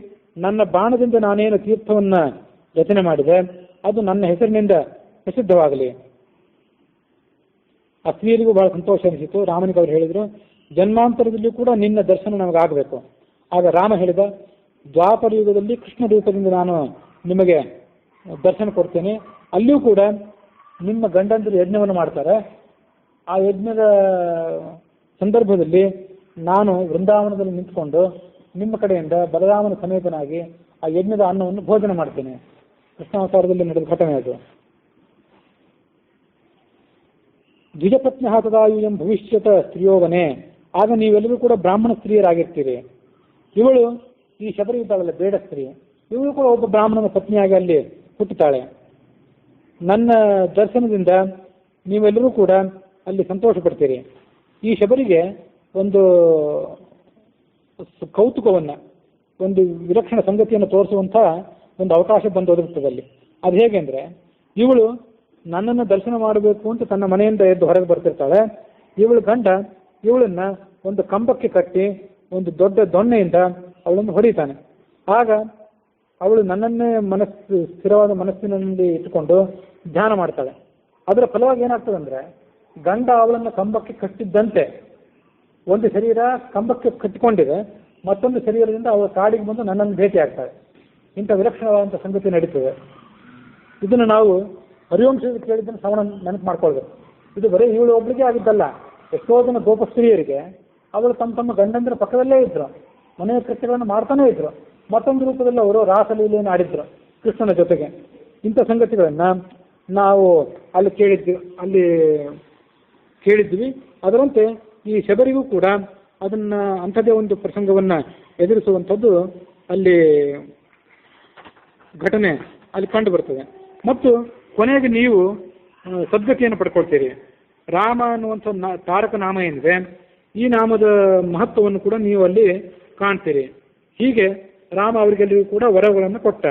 ನನ್ನ ಬಾಣದಿಂದ ನಾನೇನು ತೀರ್ಥವನ್ನು ರಚನೆ ಮಾಡಿದೆ ಅದು ನನ್ನ ಹೆಸರಿನಿಂದ ಪ್ರಸಿದ್ಧವಾಗಲಿ. ಆ ಸ್ತ್ರೀಯರಿಗೂ ಬಹಳ ಸಂತೋಷ ಅನಿಸಿತು. ರಾಮನಿಗೆ ಅವರು ಹೇಳಿದರು, ಜನ್ಮಾಂತರದಲ್ಲಿಯೂ ಕೂಡ ನಿನ್ನ ದರ್ಶನ ನಮಗಾಗಬೇಕು. ಆಗ ರಾಮ ಹೇಳಿದ, ದ್ವಾಪರ ಯುಗದಲ್ಲಿ ಕೃಷ್ಣ ರೂಪದಿಂದ ನಾನು ನಿಮಗೆ ದರ್ಶನ ಕೊಡ್ತೇನೆ. ಅಲ್ಲಿಯೂ ಕೂಡ ನಿಮ್ಮ ಗಂಡಂದಿರು ಯಜ್ಞವನ್ನು ಮಾಡ್ತಾರೆ. ಆ ಯಜ್ಞದ ಸಂದರ್ಭದಲ್ಲಿ ನಾನು ವೃಂದಾವನದಲ್ಲಿ ನಿಂತ್ಕೊಂಡು ನಿಮ್ಮ ಕಡೆಯಿಂದ ಬಲರಾಮನ ಸಮೇತನಾಗಿ ಆ ಯಜ್ಞದ ಅನ್ನವನ್ನು ಭೋಜನ ಮಾಡ್ತೇನೆ. ಕೃಷ್ಣಾವತಾರದಲ್ಲಿ ನಡೆದ ಘಟನೆ ಅದು. ದ್ವಿಜಪತ್ನ್ಯಃ ತದಾಯೂಯಂ ಭವಿಷ್ಯತ ಸ್ತ್ರೀಯೋವನೆ. ಆಗ ನೀವೆಲ್ಲರೂ ಕೂಡ ಬ್ರಾಹ್ಮಣ ಸ್ತ್ರೀಯರಾಗಿರ್ತೀರಿ. ಇವಳು ಈ ಶಬರಿ ಇದ್ದಾಳಲ್ಲ, ಬೇಡ ಸ್ತ್ರೀ, ಇವಳು ಕೂಡ ಒಬ್ಬ ಬ್ರಾಹ್ಮಣನ ಪತ್ನಿಯಾಗಿ ಅಲ್ಲಿ ಹುಟ್ಟುತ್ತಾಳೆ. ನನ್ನ ದರ್ಶನದಿಂದ ನೀವೆಲ್ಲರೂ ಕೂಡ ಅಲ್ಲಿ ಸಂತೋಷ ಪಡ್ತೀರಿ. ಈ ಶಬರಿಗೆ ಒಂದು ಕೌತುಕವನ್ನು, ಒಂದು ವಿಲಕ್ಷಣ ಸಂಗತಿಯನ್ನು ತೋರಿಸುವಂಥ ಒಂದು ಅವಕಾಶ ಬಂದು ಒದಗುತ್ತದೆ ಅಲ್ಲಿ. ಅದು ಹೇಗೆಂದರೆ, ಇವಳು ನನ್ನನ್ನು ದರ್ಶನ ಮಾಡಬೇಕು ಅಂತ ತನ್ನ ಮನೆಯಿಂದ ಎದ್ದು ಹೊರಗೆ ಬರ್ತಿರ್ತಾಳೆ. ಇವಳು ಗಂಡ ಇವಳನ್ನ ಒಂದು ಕಂಬಕ್ಕೆ ಕಟ್ಟಿ ಒಂದು ದೊಡ್ಡ ದೊಣ್ಣೆಯಿಂದ ಅವಳನ್ನು ಹೊರೀತಾನೆ. ಆಗ ಅವಳು ನನ್ನನ್ನೇ ಸ್ಥಿರವಾದ ಮನಸ್ಸಿನಲ್ಲಿ ಇಟ್ಟುಕೊಂಡು ಧ್ಯಾನ ಮಾಡ್ತಾಳೆ. ಅದರ ಫಲವಾಗಿ ಏನಾಗ್ತದೆ ಅಂದರೆ, ಗಂಡ ಅವಳನ್ನು ಕಂಬಕ್ಕೆ ಕಟ್ಟಿದ್ದಂತೆ ಒಂದು ಶರೀರ ಕಂಬಕ್ಕೆ ಕಟ್ಟಿಕೊಂಡಿದೆ, ಮತ್ತೊಂದು ಶರೀರದಿಂದ ಅವಳ ಕಾಡಿಗೆ ಬಂದು ನನ್ನನ್ನು ಭೇಟಿ ಆಗ್ತಾಳೆ. ಇಂಥ ವಿಲಕ್ಷಣವಾದಂಥ ಸಂಗತಿ ನಡೀತದೆ. ಇದನ್ನು ನಾವು ಹರಿವಂಶದಲ್ಲಿ ಕೇಳಿದ್ದನ್ನು ಶ್ರವಣ ನೆನಪು ಮಾಡ್ಕೊಳ್ಬೇಕು. ಇದು ಬರೀ ಇವಳು ಒಬ್ಬಳಿಗೆ ಆಗಿದ್ದಲ್ಲ, ಎಷ್ಟೋ ಜನ ಗೋಪಸ್ತ್ರೀಯರಿಗೆ ಅವರು ತಮ್ಮ ಗಂಡಂದಿರ ಪಕ್ಕದಲ್ಲೇ ಇದ್ರು, ಮನೆಯ ಕೃತ್ಯಗಳನ್ನು ಮಾಡ್ತಾನೇ ಇದ್ರು. ಮತ್ತೊಂದು ರೂಪದಲ್ಲಿ ಅವರು ರಾಸಲೀಲೆಯನ್ನು ಆಡಿದ್ರು ಕೃಷ್ಣನ ಜೊತೆಗೆ. ಇಂಥ ಸಂಗತಿಗಳನ್ನು ನಾವು ಅಲ್ಲಿ ಕೇಳಿದ್ವಿ. ಅದರಂತೆ ಈ ಶಬರಿಗೂ ಕೂಡ ಅಂಥದ್ದೇ ಒಂದು ಪ್ರಸಂಗವನ್ನು ಎದುರಿಸುವಂಥದ್ದು ಅಲ್ಲಿ ಘಟನೆ ಅಲ್ಲಿ ಕಂಡು ಬರ್ತದೆ. ಮತ್ತು ಕೊನೆಗೆ ನೀವು ಸದ್ಗತಿಯನ್ನು ಪಡ್ಕೊಳ್ತೀರಿ. ರಾಮ ಅನ್ನುವಂಥ ತಾರಕ ನಾಮ ಏನಿದೆ, ಈ ನಾಮದ ಮಹತ್ವವನ್ನು ಕೂಡ ನೀವು ಅಲ್ಲಿ ಕಾಣ್ತೀರಿ. ಹೀಗೆ ರಾಮ ಅವರಿಗೆಲ್ಲರಿಗೂ ಕೂಡ ವರಗಳನ್ನು ಕೊಟ್ಟ.